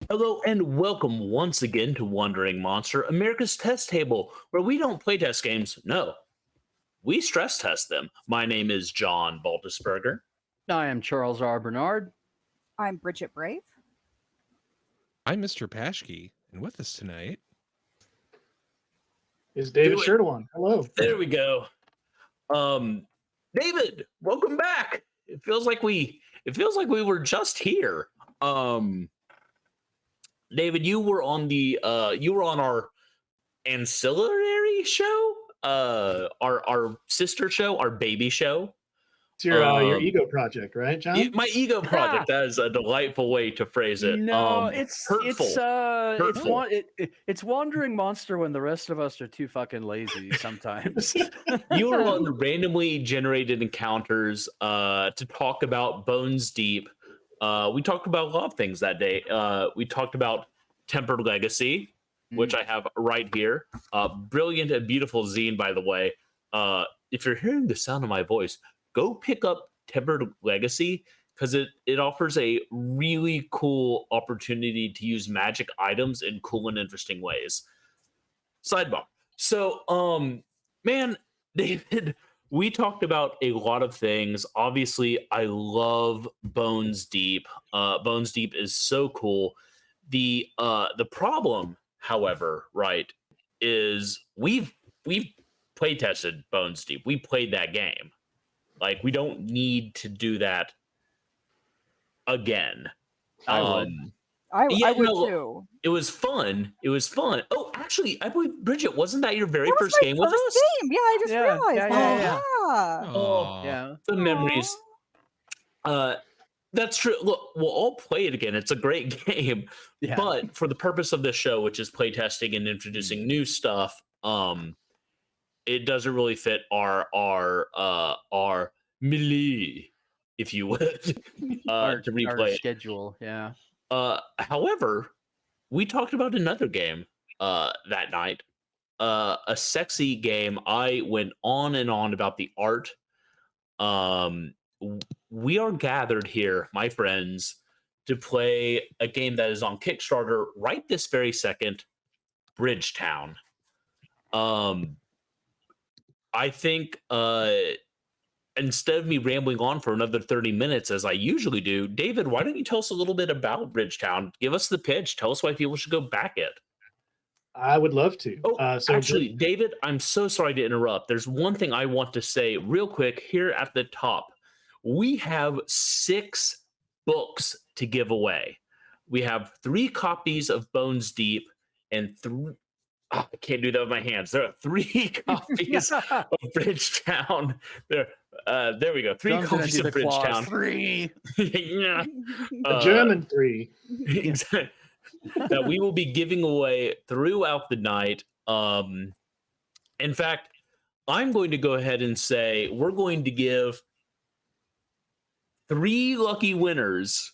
Hello and welcome once again to Wandering Monster, America's test table, where we don't playtest games. No, we stress test them. My name is John Baltusberger. I am Charles R. Bernard. I'm Bridget Brave. I'm Mr. Pashke, and with us tonight is David Do it. Schirduan. Hello. There we go. David, welcome back. It feels like we were just here. David, you were on our ancillary show, our sister show, our baby show. It's your ego project, right, John? My ego project. That is a delightful way to phrase it. No, hurtful. It's Wandering Monster when the rest of us are too fucking lazy sometimes. You were on randomly generated encounters to talk about Bones Deep. We talked about a lot of things that day. We talked about Tempered Legacy, which I have right here. Brilliant and beautiful zine, by the way. If you're hearing the sound of my voice, go pick up Tempered Legacy because it offers a really cool opportunity to use magic items in cool and interesting ways. Sidebar. So, man, David, we talked about a lot of things. Obviously, I love Bones Deep. Bones Deep is so cool. The problem, however, right, is we've play tested Bones Deep. We played that game. Like, we don't need to do that again. I would too. It was fun. Oh, actually, I believe, Bridget, wasn't that your very That was first my game with first us? game. Yeah, I just realized. Yeah. Oh, Yeah. the memories. That's true. Look, we'll all play it again. It's a great game. Yeah. But for the purpose of this show, which is playtesting and introducing new stuff, it doesn't really fit our melee, if you would, to replay our it. schedule. Yeah. However, we talked about another game that night, a sexy game. I went on and on about the art. We are gathered here, my friends, to play a game that is on Kickstarter right this very second, Bridgetown. I think instead of me rambling on for another 30 minutes as I usually do, David, why don't you tell us a little bit about Bridgetown? Give us the pitch. Tell us why people should go back it. I would love to. Actually, David, I'm so sorry to interrupt. There's one thing I want to say real quick here at the top. We have 6 books to give away. We have 3 copies of Bones Deep and 3... I can't do that with my hands. There are 3 copies of Bridgetown. There we go. 3 copies of Bridgetown. 3. Yeah. A German 3. Exactly. That we will be giving away throughout the night. In fact, I'm going to go ahead and say we're going to give 3 lucky winners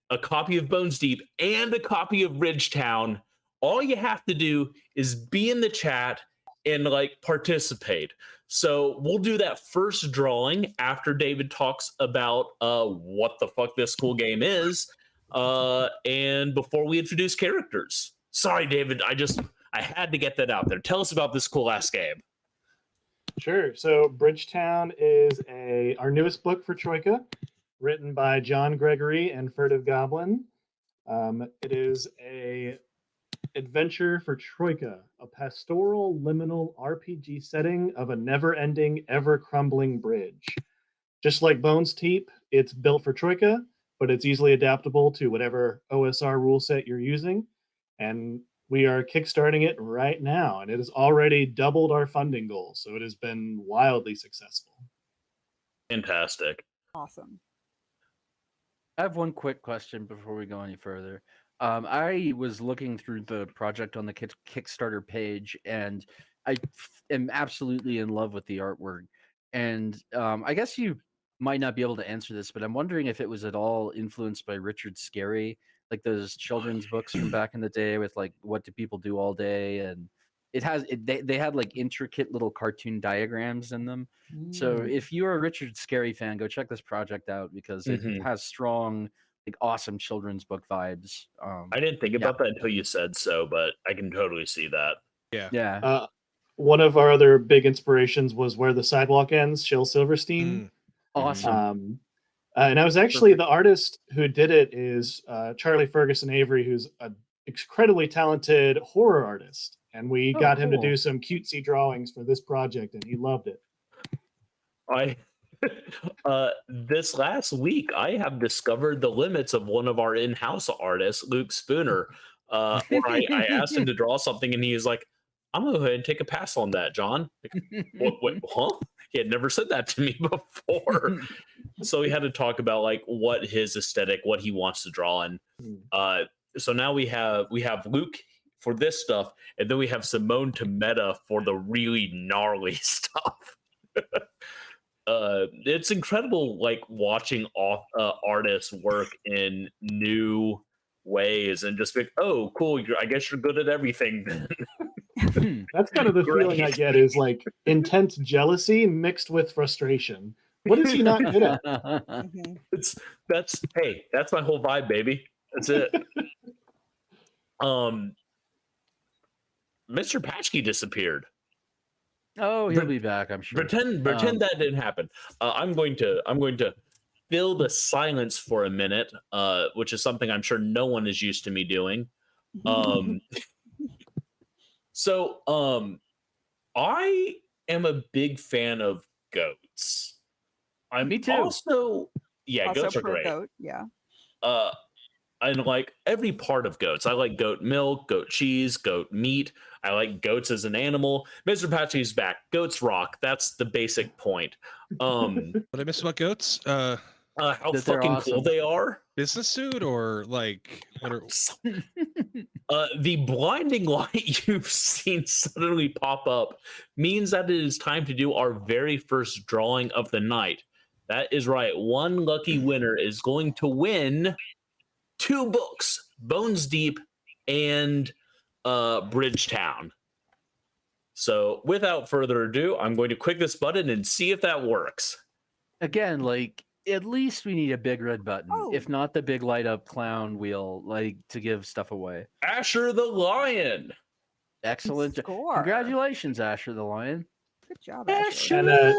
a copy of Bones Deep and a copy of Bridgetown. All you have to do is be in the chat and participate. So we'll do that first drawing after David talks about what the fuck this cool game is, and before we introduce characters. Sorry, David, I had to get that out there. Tell us about this cool ass game. Sure. So Bridgetown is our newest book for Troika, written by John Gregory and Furtive Goblin. It is a adventure for Troika, a pastoral liminal RPG setting of a never-ending, ever-crumbling bridge. Just like Bones Deep, it's built for Troika, but it's easily adaptable to whatever OSR rule set you're using. And we are kickstarting it right now, and it has already doubled our funding goal, so it has been wildly successful. Fantastic. Awesome. I have one quick question before we go any further. I was looking through the project on the Kickstarter page, and I am absolutely in love with the artwork. And I guess you might not be able to answer this, but I'm wondering if it was at all influenced by Richard Scarry, like those children's books from back in the day with What Do People Do All Day? And they had intricate little cartoon diagrams in them. So if you're a Richard Scarry fan, go check this project out because it has strong like awesome children's book vibes. I didn't think about that until you said so, but I can totally see that. Yeah. One of our other big inspirations was Where the Sidewalk Ends, Shel Silverstein. Awesome. And I was actually the artist who did it is Charlie Ferguson Avery, who's an incredibly talented horror artist, and we got him to do some cutesy drawings for this project, and he loved it. This last week, I have discovered the limits of one of our in-house artists, Luke Spooner. Where I asked him to draw something, and he was like, "I'm gonna go ahead and take a pass on that, John." Like, what? Huh? He had never said that to me before. So we had to talk about like what his aesthetic, what he wants to draw, and so now we have Luke for this stuff, and then we have Simone to meta for the really gnarly stuff. It's incredible, like watching artists work in new ways and just be like, oh, cool, I guess you're good at everything then. That's kind of the feeling I get, is like intense jealousy mixed with frustration. What is he not good at? That's my whole vibe, baby. That's it. Mr. Patchkey disappeared. Oh, he'll be back, I'm sure. Pretend that didn't happen. I'm going to fill the silence for a minute, which is something I'm sure no one is used to me doing. So I am a big fan of goats. Me too. Also, goats are great. Goat, yeah. I like every part of goats. I like goat milk, goat cheese, goat meat. I like goats as an animal. Mr. Patchy's back. Goats rock. That's the basic point. What I miss about goats? How fucking cool they are. Business suit or like what are... The blinding light you've seen suddenly pop up means that it is time to do our very first drawing of the night. That is right. One lucky winner is going to win 2 books, Bones Deep and Bridgetown. So without further ado, I'm going to click this button and see if that works. Again, like, at least we need a big red button, if not the big light up clown wheel, like, to give stuff away. Asher the Lion. Excellent. Score. Congratulations, Asher the Lion. Good job, Asher.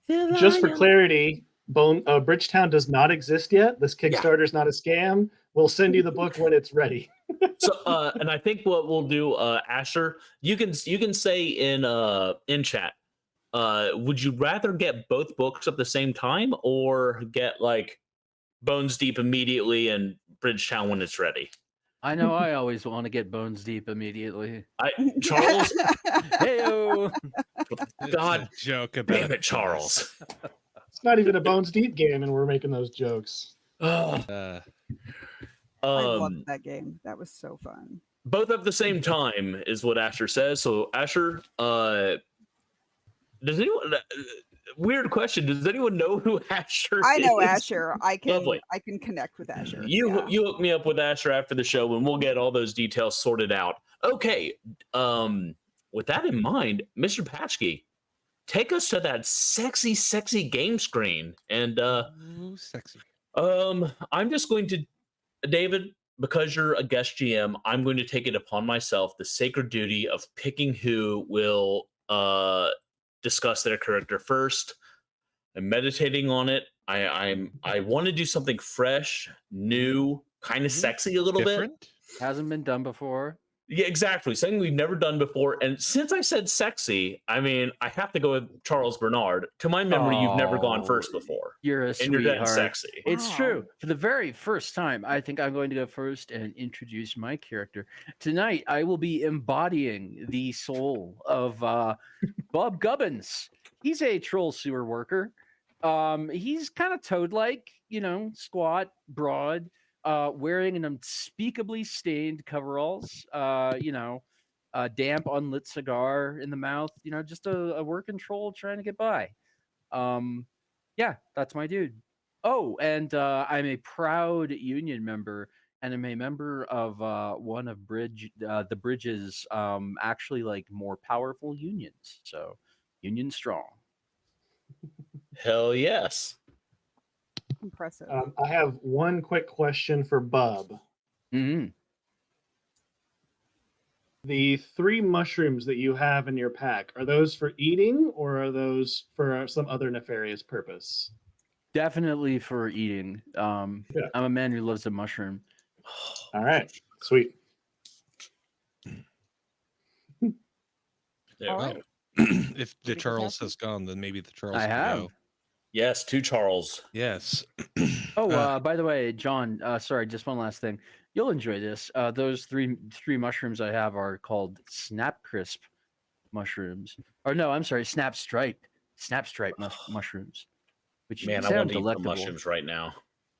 And just for clarity, Bridgetown does not exist yet. This Kickstarter is not a scam. We'll send you the book when it's ready. So, and I think what we'll do, Asher, you can say in chat, would you rather get both books at the same time or get like Bones Deep immediately and Bridgetown when it's ready? I know I always want to get Bones Deep immediately. Charles, hey-o. God, joke about damn it, Charles. It's not even a Bones Deep game, and we're making those jokes. I loved that game. That was so fun. Both at the same time is what Asher says. So, Asher, does anyone? Weird question. Does anyone know who Asher is? I know Asher. I can Lovely. I can connect with Asher. You hook me up with Asher after the show, and we'll get all those details sorted out. Okay. With that in mind, Mr. Patchkey, take us to that sexy game screen. And sexy. I'm just going to, David, because you're a guest GM, I'm going to take it upon myself the sacred duty of picking who will discuss their character first. I'm meditating on it. I want to do something fresh, new, kind of sexy a little bit. Hasn't been done before. Yeah, exactly. Something we've never done before. And since I said sexy, I mean, I have to go with Charles Bernard. To my memory, you've never gone first before. You're a and sweetheart. you're that sexy. It's true. For the very first time, I think I'm going to go first and introduce my character. Tonight, I will be embodying the soul of Bob Gubbins. He's a troll sewer worker. He's kind of toad-like, squat, broad, wearing an unspeakably stained coveralls, damp, unlit cigar in the mouth, just a working troll trying to get by. Yeah, that's my dude. Oh, and I'm a proud union member, and I'm a member of one of the Bridge's actually like more powerful unions. So, union strong. Hell yes. Impressive. I have one quick question for Bub. Mm-hmm. The 3 mushrooms that you have in your pack, are those for eating or are those for some other nefarious purpose? Definitely for eating. Yeah. I'm a man who loves a mushroom. All right, sweet. There All we right. go. If the Pretty good Charles passion. has gone, then maybe the Charles I can have. go. Yes, to Charles. Yes. Oh, Uh, by the way, John, sorry, just one last thing. You'll enjoy this. Those three mushrooms I have are called Snap Crisp mushrooms. Or no, I'm sorry, Snap Stripe mushrooms, which Man, I sound want to eat some delectable. mushrooms right now.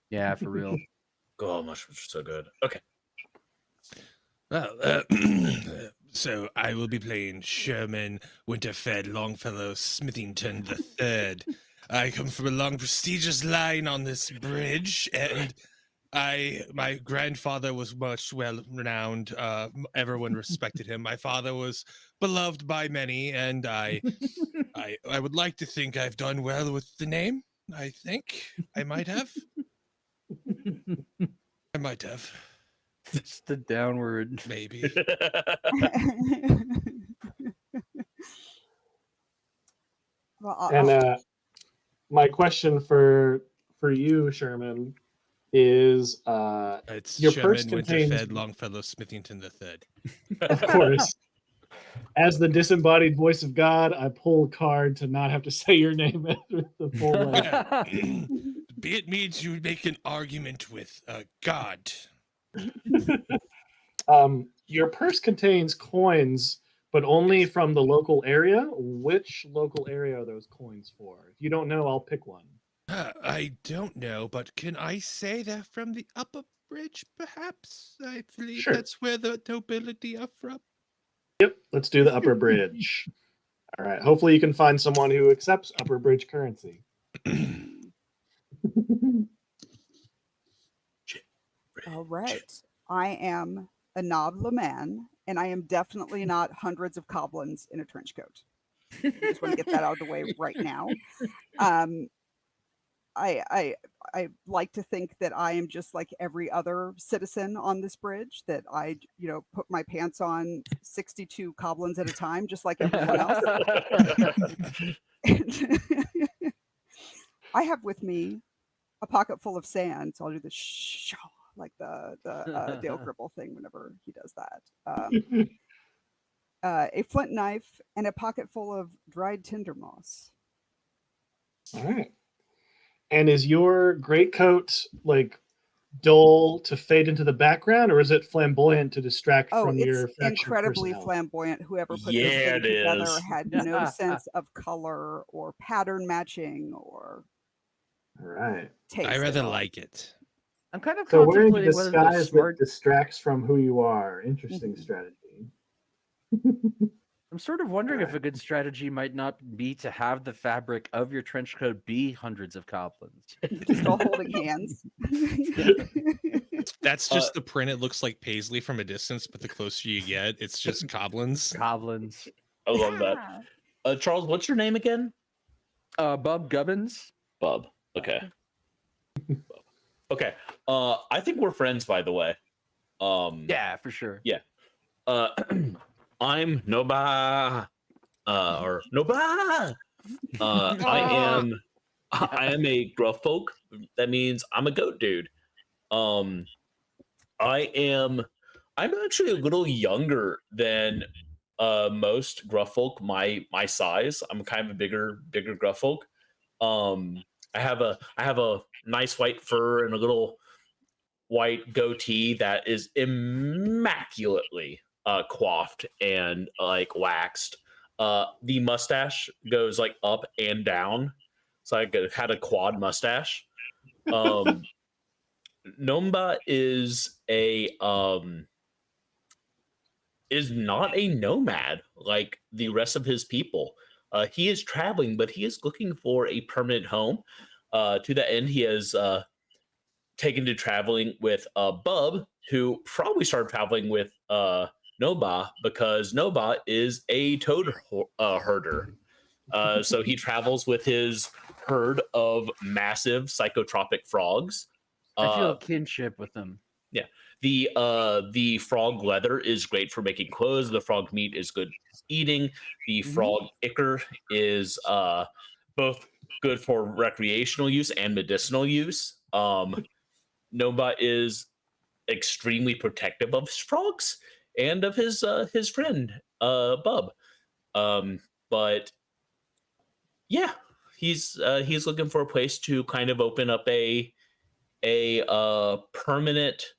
Yeah, for real. Oh, mushrooms are so good. Okay. well, so I will be playing Sherman Winterfed Longfellow Smithington III. I come from a long, prestigious line on this bridge, and my grandfather was much well renowned. Everyone respected him. My father was beloved by many, and I would like to think I've done well with the name. I think I might have. I might have, Just the downward. maybe. Well, And my question for you, Sherman, is It's your Sherman purse contains, Winterfed Longfellow Smithington III. of course, as the disembodied voice of God, I pull a card to not have to say your name with the full way. Be it means you make an argument with God. Your purse contains coins, but only from the local area. Which local area are those coins for? If you don't know, I'll pick one. I don't know, but can I say they're from the upper bridge, perhaps? I believe Sure. that's where the nobility are from. Yep, let's do the upper bridge. All right. Hopefully, you can find someone who accepts upper bridge currency. all right. I am a noble man, and I am definitely not hundreds of goblins in a trench coat. I just want to get that out of the way right now. I like to think that I am just like every other citizen on this bridge, that I, put my pants on 62 goblins at a time, just like everyone else. And I have with me a pocket full of sand, so I'll do the shh, like the Dale Gribble thing whenever he does that. A flint knife and a pocket full of dried tinder moss. All right. And is your greatcoat like dull to fade into the background, or is it flamboyant to distract Oh, from your it's faction incredibly personnel? flamboyant. Whoever put Yeah, this thing it together is. had no sense of color or pattern matching or All right. taste. I at rather all. like it. I'm kind of So wearing a contemplating whether the disguise that smart. distracts from who you are. Interesting Mhm. strategy. I'm sort of wondering if a good strategy might not be to have the fabric of your trench coat be hundreds of goblins. Just all holding hands. That's just the print. It looks like paisley from a distance, but the closer you get, it's just goblins. Goblins. I love that. Charles, what's your name again? Bub Gubbins. Bub. Okay. Bub. Okay. I think we're friends, by the way. Yeah, for sure. I'm Noba. Or Noba. I am a gruff folk. That means I'm a goat dude. I'm actually a little younger than most gruff folk my size. I'm kind of a bigger gruff folk. I have a nice white fur and a little white goatee that is immaculately coiffed and like waxed. The mustache goes like up and down, so I had a quad mustache. Nomba is not a nomad like the rest of his people. He is traveling, but he is looking for a permanent home. To that end, he has taken to traveling with Bub, who probably started traveling with Noba because Noba is a toad herder. So he travels with his herd of massive psychotropic frogs. I feel Uh, a kinship with them. the frog leather is great for making clothes. The frog meat is good eating. The Mhm. frog ichor is both good for recreational use and medicinal use. Nova is extremely protective of his frogs and of his friend Bub. But yeah, he's looking for a place to kind of open up a permanent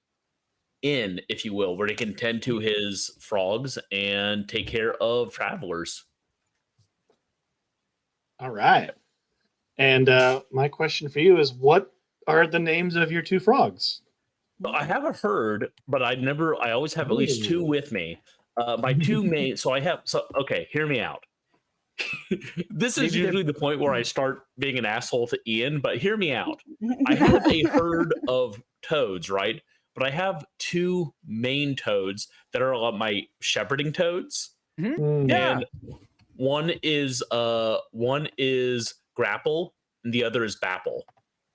inn, if you will, where he can tend to his frogs and take care of travelers. All right. And my question for you is, what are the names of your two frogs? So I have a herd, but I always have at least two Ooh. with me. My two main, okay, hear me out. This is Maybe they're- usually the point where I start being an asshole to Ian, but hear me out. I have a herd of toads, right? But I have two main toads that are my shepherding toads. Hmm. Yeah. And one is Grapple and the other is Bapple.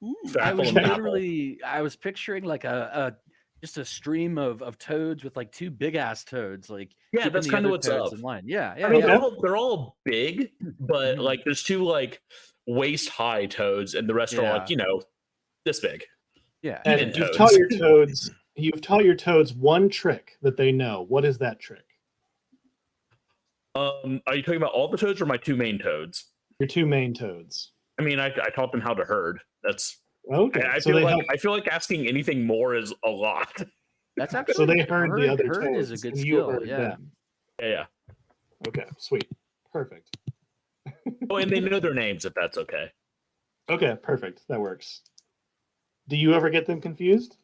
Mm. I was and Bapple. literally, I was picturing like just a stream of toads with like two big ass toads, like Yeah, keeping that's the kinda other what's toads up. in line. Yeah, I yeah, mean, yeah. they're all big, but Mhm. like there's two like waist high toads, and the rest are like this big. Yeah. And Even you've toads. taught your toads one trick that they know. What is that trick? Are you talking about all the toads or my two main toads? Your two main toads. I mean, I taught them how to herd. That's Okay. I so feel they like help. I feel like asking anything more is a lot. That's actually So they heard the other herd toads, is a good and you skill. heard Yeah. them. Yeah. Okay. Sweet. Perfect. Oh, and they know their names if that's okay. Okay. Perfect. That works. Do you ever get them confused?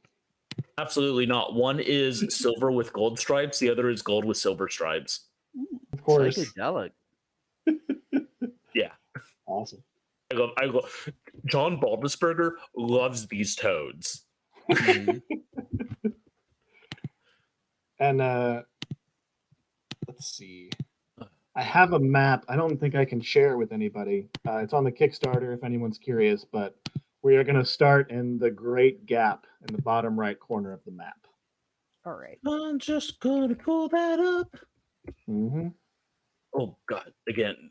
Absolutely not. One is silver with gold stripes. The other is gold with silver stripes. Of course. Psychedelic. Yeah. Awesome. I love John Baldisberger loves these toads. Mhm. And let's see. I have a map. I don't think I can share it with anybody. It's on the Kickstarter if anyone's curious, but we are going to start in the Great Gap in the bottom right corner of the map. All right. I'm just gonna pull that up. Mm-hmm. Oh God! Again.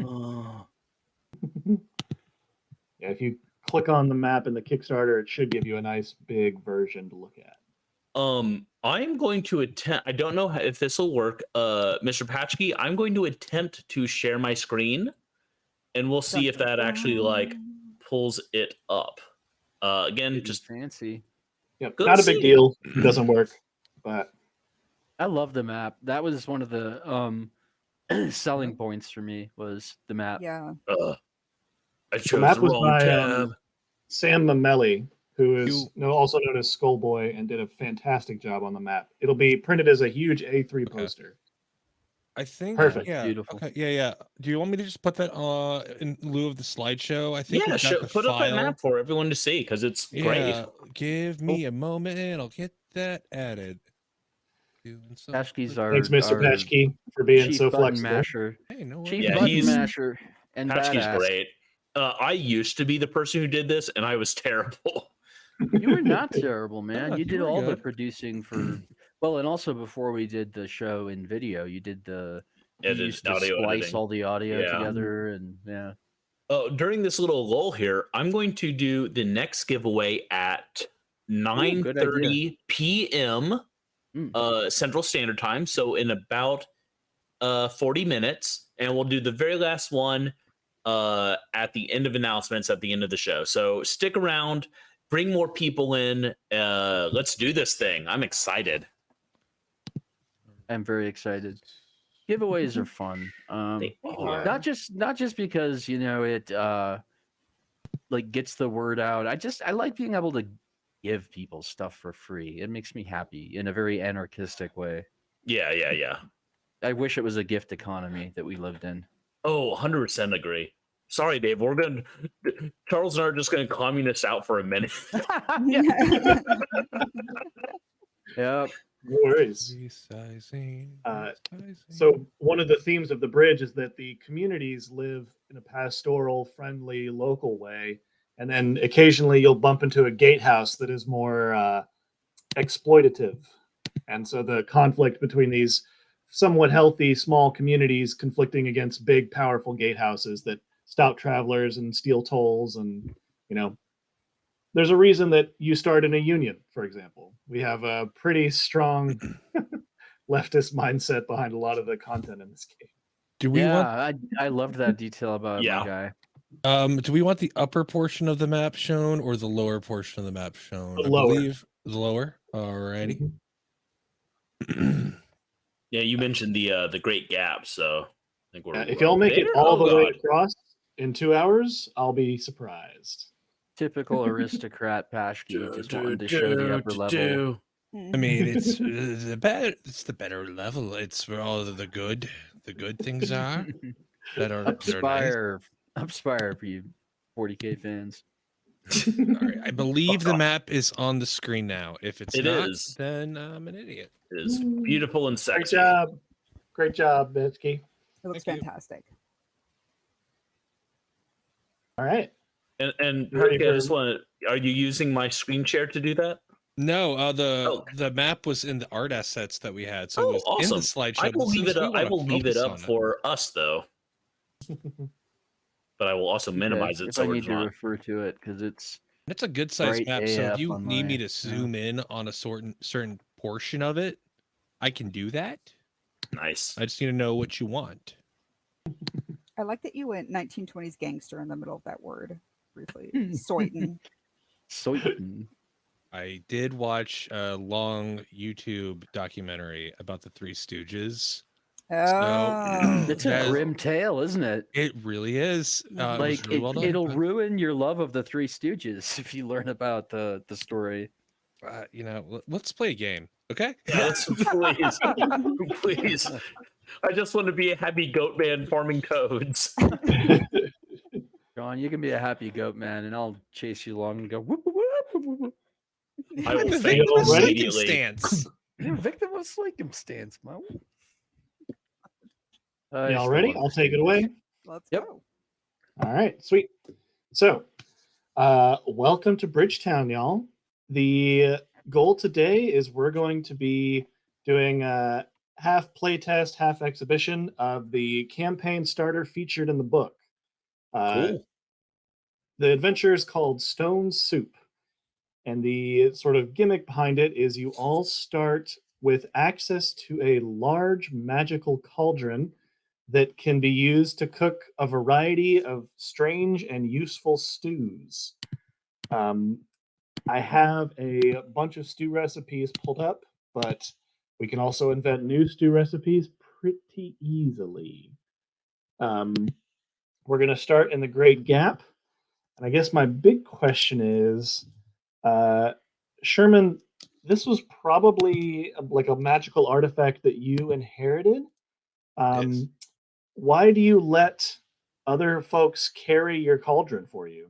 Oh. Yeah, if you click on the map in the Kickstarter, it should give you a nice big version to look at. I'm going to attempt. I don't know if this will work, Mr. Patchkey. I'm going to attempt to share my screen, and we'll see if that actually like pulls it up. Again, Getting just fancy. Yep, Go not a see. big deal. It doesn't work, but I love the map. That was one of the selling points for me was the map. Yeah. I the chose map the was wrong by tab. Sam Mamelli, who is also known as Skullboy, and did a fantastic job on the map. It'll be printed as a huge A3 poster. I think Perfect. Yeah. Beautiful. Okay. Yeah. Yeah. Do you want me to just put that in lieu of the slideshow? I think Yeah, we've got the put up that file. map for everyone to see because it's great. Yeah. Give me a moment and I'll get that added. Doing something. Pashke's our Thanks, Mr. our Patchkey, for being chief so button flexible. masher. Hey, no worries. Chief Yeah, button he's- masher and Patchkey's badass. great. I used to be the person who did this, and I was terrible. You were not terrible, man. No, You you did were all the good. producing for well, and also before we did the show in video, you did the you Edited used to audio splice editing. all the audio Yeah. together and yeah. During this little lull here, I'm going to do the next giveaway at good 9:30 p.m. Mm. Central Standard Time. So in about 40 minutes, and we'll do the very last one at the end of announcements at the end of the show. So stick around, bring more people in. Let's do this thing. I'm excited. I'm very excited. Giveaways are fun. They are. Not just because it like gets the word out. I like being able to give people stuff for free. It makes me happy in a very anarchistic way. Yeah. I wish it was a gift economy that we lived in. Oh, 100% agree. Sorry, Dave. Charles and I are just going to communist out for a minute. Yep. No worries. Resizing. So one of the themes of the bridge is that the communities live in a pastoral, friendly, local way, and then occasionally you'll bump into a gatehouse that is more exploitative. And so the conflict between these somewhat healthy small communities conflicting against big, powerful gatehouses that stop travelers and steal tolls, and there's a reason that you start in a union, for example. We have a pretty strong leftist mindset behind a lot of the content in this game. Do we want I loved that detail about Yeah. my guy. do we want the upper portion of the map shown or the lower portion of the map shown? The I lower. believe the lower. Alrighty. Yeah, you mentioned the Great Gap, so I think we're. If y'all make it there? all Oh, the way God. across in 2 hours, I'll be surprised. Typical aristocrat Pashki, just wanted to show the upper level. I mean, it's the better. It's the better level. It's where all of the good things are that are nice. Upspire for you 40K fans. All right, I believe the map is on the screen now. If it's It not, is. then I'm an idiot. It is beautiful and Great sexy. job, Betsky. It looks Thank you. fantastic. All right. And Ready Ricky, I for- just want to. Are you using my screen share to do that? No, Okay. the map was in the art assets that we had, so Oh, it was in awesome. the slideshow. I but will leave since it we up. I wanna will leave it focus up on for us though. But I will also minimize it if so I we're need to not. refer to it because it's It's a good sized Bright map, so if AF you on need me my- to zoom in on a certain portion of it, I can do that. Nice. I just need to know what you want. I like that you went 1920s gangster in the middle of that word briefly. Soitin. Soitin. I did watch a long YouTube documentary about the Three Stooges. Oh, It's a That- grim tale, isn't it? It really is. It was Like really well done, it'll but, ruin your love of the Three Stooges if you learn about the story. let's play a game, okay? Yeah, let's, please, please. I just want to be a happy goat man farming toads. John, you can be a happy goat man, and I'll chase you along and go whoop whoop whoop whoop. whoop. I will The faint victim of immediately. circumstance. You're a victim of circumstance, man. Y'all ready? I'll take it away. let's Yep. go. All right, sweet. So, welcome to Bridgetown, y'all. The goal today is we're going to be doing a half playtest, half exhibition of the campaign starter featured in the book. Cool. The adventure is called Stone Soup, and the sort of gimmick behind it is you all start with access to a large magical cauldron that can be used to cook a variety of strange and useful stews. I have a bunch of stew recipes pulled up, but we can also invent new stew recipes pretty easily. We're going to start in the Great Gap. And I guess my big question is, Sherman, this was probably like a magical artifact that you inherited. Yes. Why do you let other folks carry your cauldron for you?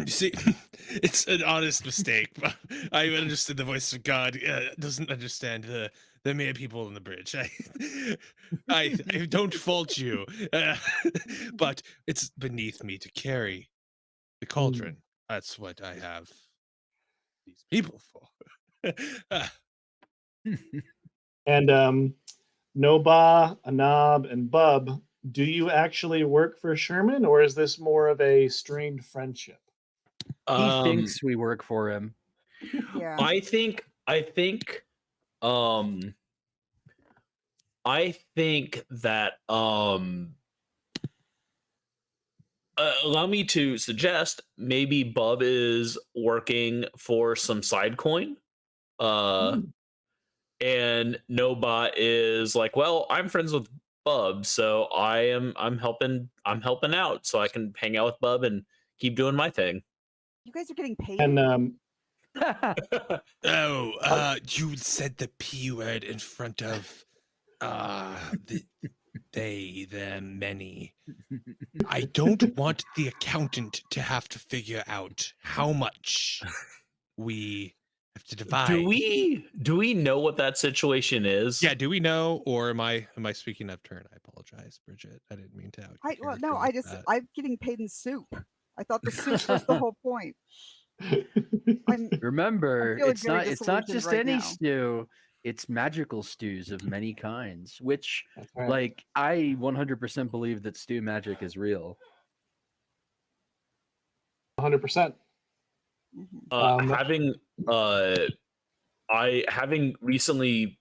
See, it's an honest mistake. I understood the voice of God doesn't understand the mere people in the bridge. I don't fault you, but it's beneath me to carry the cauldron. That's what I have these people for. And Noba, Anab, and Bub, do you actually work for Sherman, or is this more of a strained friendship? He thinks we work for him. Yeah. I think that allow me to suggest maybe Bub is working for some side coin. And Nobot is like, well, I'm friends with Bub, so I'm helping out so I can hang out with Bub and keep doing my thing. You guys are getting paid. And You said the P word in front of they, them, many. I don't want the accountant to have to figure out how much we have to divide. Do we know what that situation is? Yeah, do we know, or am I speaking up turn? I apologize, Bridget. I didn't mean to. Out your Well, character no, like that. I'm getting paid in soup. I thought the soup was the whole point. I'm Remember, feeling it's very not disillusioned just right any now. stew. It's magical stews of many kinds, which That's right. like I 100% believe that stew magic is real. 100%. Mhm. Having recently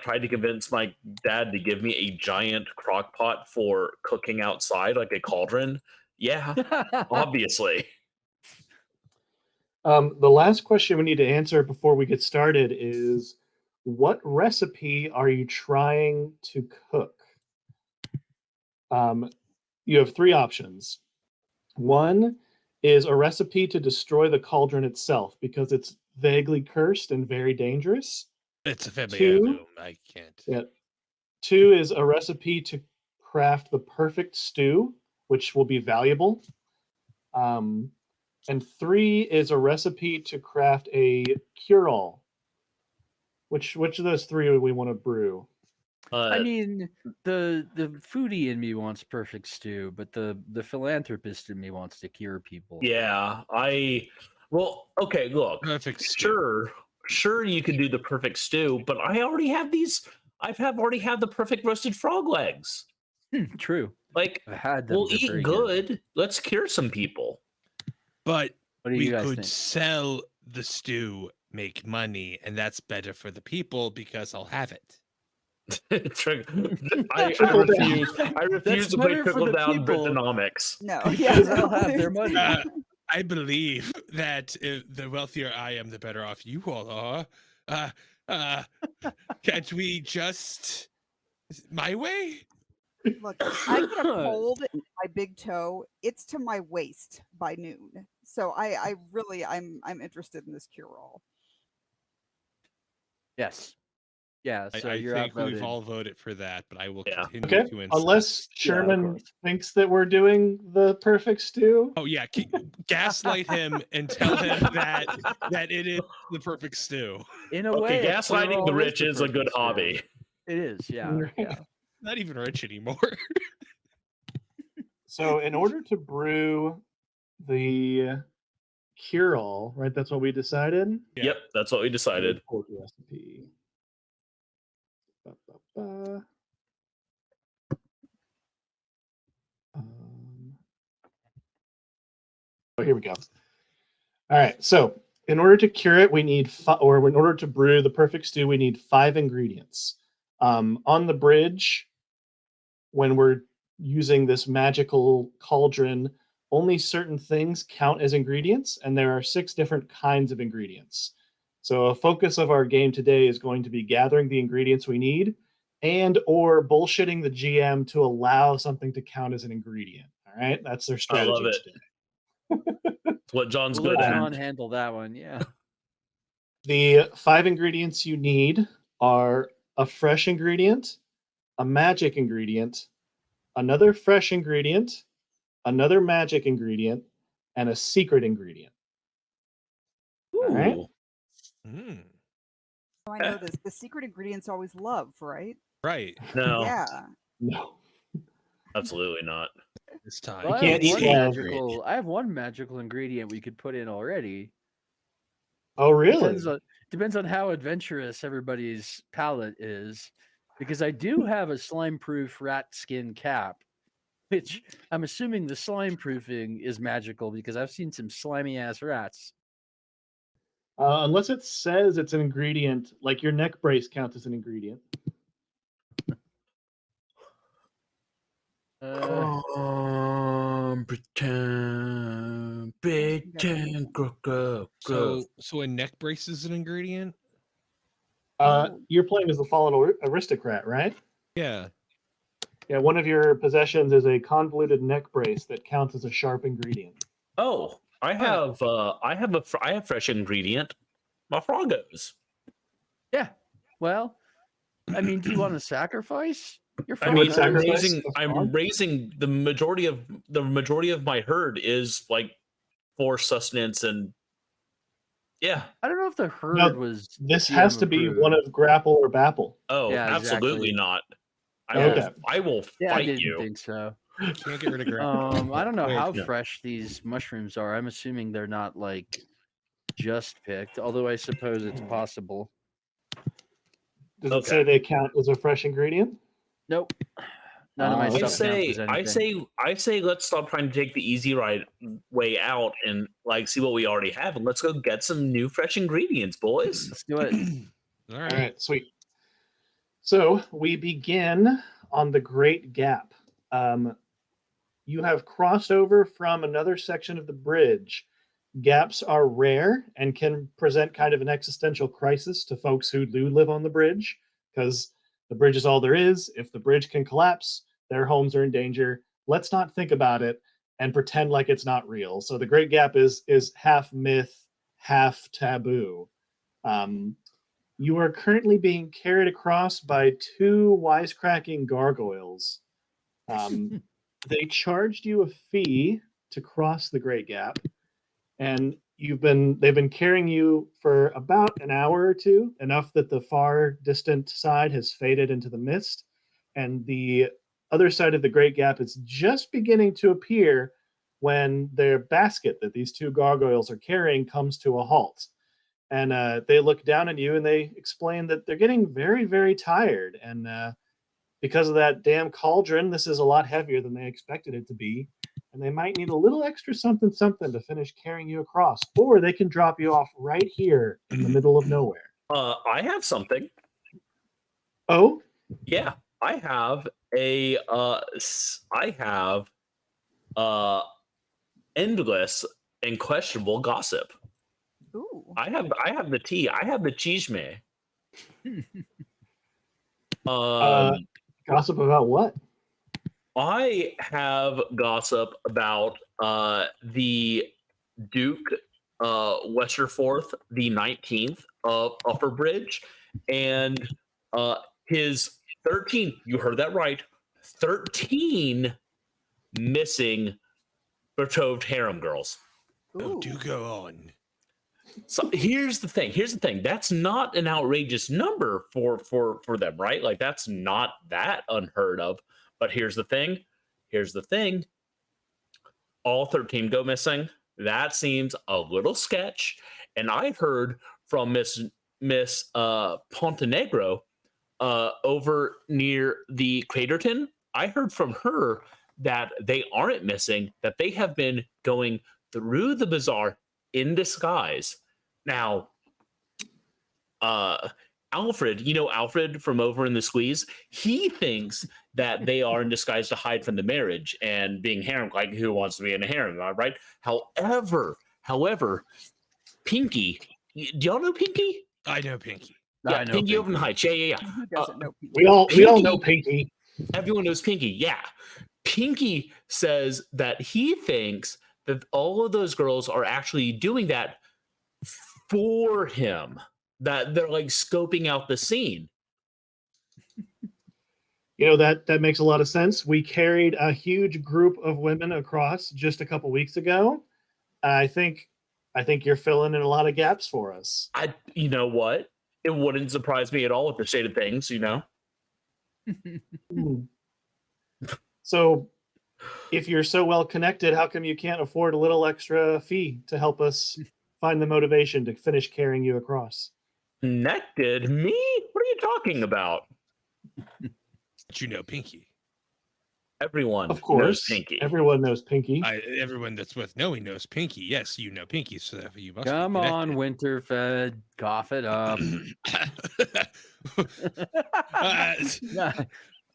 tried to convince my dad to give me a giant crock pot for cooking outside, like a cauldron. Yeah, obviously. The last question we need to answer before we get started is, what recipe are you trying to cook? You have three options. One is a recipe to destroy the cauldron itself because it's vaguely cursed and very dangerous. It's a family Two. heirloom. I can't. Yeah. Two is a recipe to craft the perfect stew, which will be valuable. And three is a recipe to craft a cure-all. Which of those three do we want to brew? I mean, the foodie in me wants perfect stew, but the philanthropist in me wants to cure people. Yeah, well, okay, look. Perfect stew. Sure you can do the perfect stew, but I already have these. Already have the perfect roasted frog legs. True. Like, I've had them. we'll They're eat very good. Let's cure some people. But What do we you guys could think? sell the stew, make money, and that's better for the people because I'll have it. I refuse to play better for trickle the down people. Brithonomics. No, Because yeah, they'll have their money. I believe that the wealthier I am, the better off you all are. Can't we just my way? Look, I get a cold in my big toe. It's to my waist by noon. So I'm interested in this cure-all. Yes. Yeah. So I you're think we've outvoted. all voted for that, but I will Yeah. continue Okay. to insist. Unless Yeah, of Sherman course. thinks that we're doing the perfect stew. Oh yeah, gaslight him and tell him that it is the perfect stew. In a Okay, way, a gaslighting the cure-all rich the is a good perfect stew. hobby. It is. Yeah. Yeah. Not even rich anymore. So in order to brew the cure-all, right? That's what we decided. Yeah. Yep, that's what we decided. Report recipe. Ba, ba, ba. Oh, here we go. All right. So in order to cure it, we need or in order to brew the perfect stew, we need 5 ingredients. On the bridge, when we're using this magical cauldron, only certain things count as ingredients, and there are 6 different kinds of ingredients. So a focus of our game today is going to be gathering the ingredients we need and or bullshitting the GM to allow something to count as an ingredient. All right, that's their strategy love it. today. It's what John's We'll good let at. John handle that one. Yeah. The 5 ingredients you need are a fresh ingredient, a magic ingredient, another fresh ingredient, another magic ingredient, and a secret ingredient. All right. Ooh. Mm, Oh, I know this. The secret ingredient's always love, right? right. No, Yeah. No. absolutely not. This time. Well, can't eat I have one magical ingredient we could put in already. Oh, really? Depends on how adventurous everybody's palate is, because I do have a slime-proof rat skin cap, which I'm assuming the slime proofing is magical because I've seen some slimy ass rats. Unless it says it's an ingredient, like your neck brace counts as an ingredient. Pretend, go. So a neck brace is an ingredient? Oh. You're playing as the fallen aristocrat, right? Yeah. Yeah, one of your possessions is a convoluted neck brace that counts as a sharp ingredient. Oh, I have fresh ingredient. My frogos. Yeah. Well, I mean, do you want to sacrifice your I frog? mean, sacrifice I'm a frog? raising the majority of my herd is like for sustenance and Yeah. I don't know if the herd No, was. This GM has to be one approved. of Grapple or Bapple. Oh, Yeah, absolutely exactly. not. Okay. I will Yeah, I fight didn't you. think so. Can't get rid of grab. I don't know Wait, how no. fresh these mushrooms are. I'm assuming they're not like just picked, although I suppose it's possible. Does it Okay. say they count as a fresh ingredient? Nope. None of my Okay. stuff counts as anything. I say let's stop trying to take the easy way out and like see what we already have, and let's go get some new fresh ingredients, boys. Let's do it. All All right. right, sweet. So we begin on the Great Gap. You have crossed over from another section of the bridge. Gaps are rare and can present kind of an existential crisis to folks who do live on the bridge, because the bridge is all there is. If the bridge can collapse, their homes are in danger. Let's not think about it and pretend like it's not real. So the Great Gap is half myth, half taboo. You are currently being carried across by two wisecracking gargoyles. They charged you a fee to cross the Great Gap, and they've been carrying you for about an hour or two, enough that the far distant side has faded into the mist, and the other side of the Great Gap is just beginning to appear when their basket that these two gargoyles are carrying comes to a halt. And they look down at you and they explain that they're getting very, very tired. And because of that damn cauldron, this is a lot heavier than they expected it to be. And they might need a little extra something to finish carrying you across. Or they can drop you off right here in the middle of nowhere. I have something. Oh? Yeah, I have endless and questionable gossip. Ooh. I have the tea. I have the chisme. Gossip about what? I have gossip about the Duke Westerforth, the 19th of Upper Bridge, and his 13, you heard that right, 13 missing betrothed harem girls. Oh, Ooh. do go on. So here's the thing. That's not an outrageous number for them, right? Like that's not that unheard of. But here's the thing. All 13 go missing. That seems a little sketch. And I heard from Miss Pontenegro over near the Craterton. I heard from her that they aren't missing, that they have been going through the bazaar in disguise. Now, Alfred, Alfred from over in the Squeeze, he thinks that they are in disguise to hide from the marriage and being harem, like who wants to be in a harem, right? However, Pinky, do y'all know Pinky? I know Pinky. Yeah, I know Pinky over in the Heights. Yeah. Who doesn't know people? We all Pinky- know Pinky. Everyone knows Pinky. Yeah. Pinky says that he thinks that all of those girls are actually doing that for him, that they're like scoping out the scene. That makes a lot of sense. We carried a huge group of women across just a couple weeks ago. I think you're filling in a lot of gaps for us. You know what? It wouldn't surprise me at all with the state of things, So, if you're so well connected, how come you can't afford a little extra fee to help us find the motivation to finish carrying you across? Connected? Me? What are you talking about? But you know Pinky. Everyone Of course, knows Pinky. everyone knows Pinky. Everyone that's worth knowing knows Pinky. Yes, you know Pinky, so therefore you must Come be on, Winterfed, cough it up.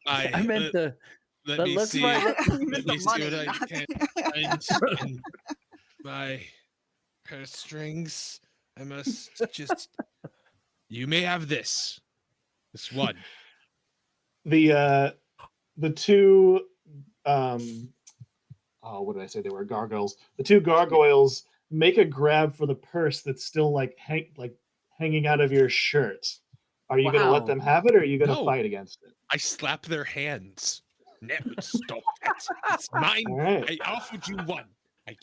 I meant the. Let but me let's see. find- Let me see what I can find in my purse strings. I must just. You may have this. This one. The two what did I say? They were gargoyles. The two gargoyles make a grab for the purse that's still like hanging out of your shirt. Are you gonna let Wow. them have it, or are you gonna No. fight against it? I slap their hands. No, stop it. It's mine. All right. I offered you one. I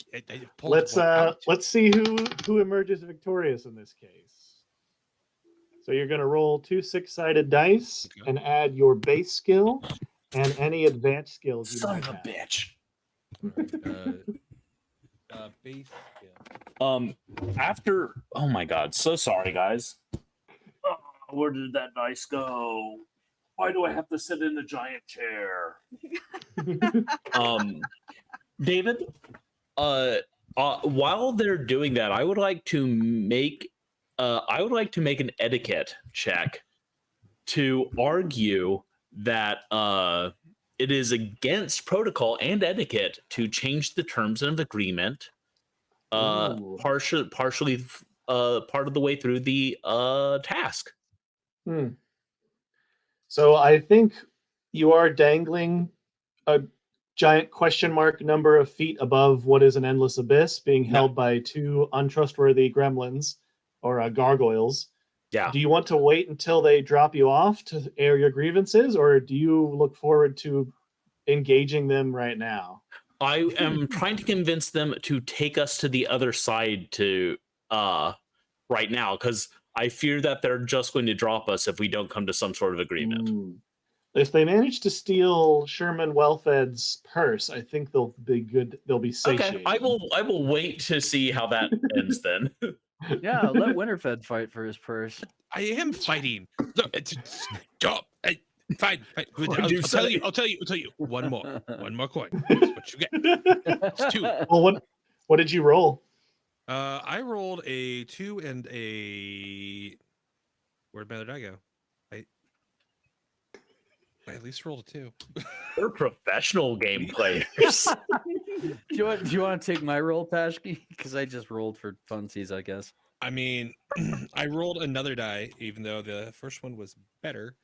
pulled one out. Let's see who emerges victorious in this case. So you're going to roll 2 6-sided dice Okay. and add your base skill and any advanced skills you Son might of a have. bitch. Base skill. After, oh my god, so sorry guys. Where did that dice go? Why do I have to sit in a giant chair? David, while they're doing that, I would like to make an etiquette check to argue that it is against protocol and etiquette to change the terms of agreement Ooh. partially part of the way through the task. So I think you are dangling a giant question mark number of feet above what is an endless abyss, being held by 2 untrustworthy gremlins or gargoyles. Yeah. Do you want to wait until they drop you off to air your grievances, or do you look forward to engaging them right now? I am trying to convince them to take us to the other side to right now, because I fear that they're just going to drop us if we don't come to some sort of agreement. Ooh. If they manage to steal Sherman Wellfed's purse, I think they'll be good. They'll be satiated. Okay, I will wait to see how that ends then. Yeah, let Winterfed fight for his purse. I am fighting. Look, stop. Fine. I'll tell you. One more coin. That's what you get. It's 2. Well, what did you roll? I rolled a 2 and a. Where'd my other die go? I at least rolled a 2. We're professional game players. Do you want to take my roll, Pashki? Because I just rolled for funsies, I guess. I mean, I rolled another die, even though the first one was better.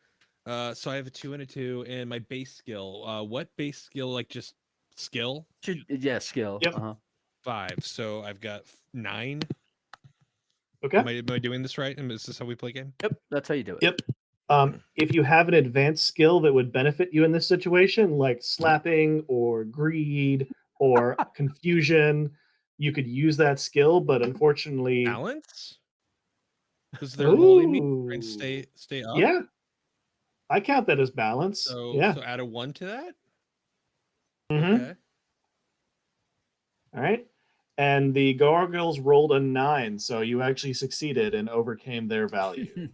So I have a 2 and a 2, and my base skill. What base skill? Like just skill? Yeah, skill. Yep. 5. So I've got 9. Okay. Am I doing this right? Is this how we play game? Yep, that's how you do it. Yep. If you have an advanced skill that would benefit you in this situation, like slapping or greed or confusion, you could use that skill. But unfortunately, Balance? Because they're holding me and stay up. Yeah, I count that as balance. So add a 1 to that. Mm-hmm. Okay. All right. And the gargoyles rolled a 9, so you actually succeeded and overcame their value.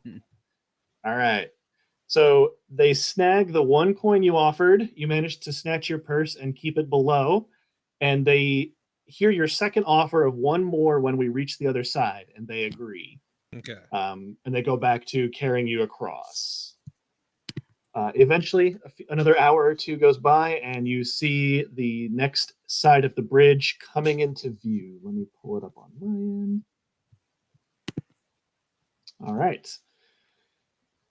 All right. So they snag the 1 coin you offered. You managed to snatch your purse and keep it below. And they hear your second offer of 1 more when we reach the other side, and they agree. Okay. And they go back to carrying you across. Eventually, another hour or 2 goes by, and you see the next side of the bridge coming into view. Let me pull it up on my end. All right.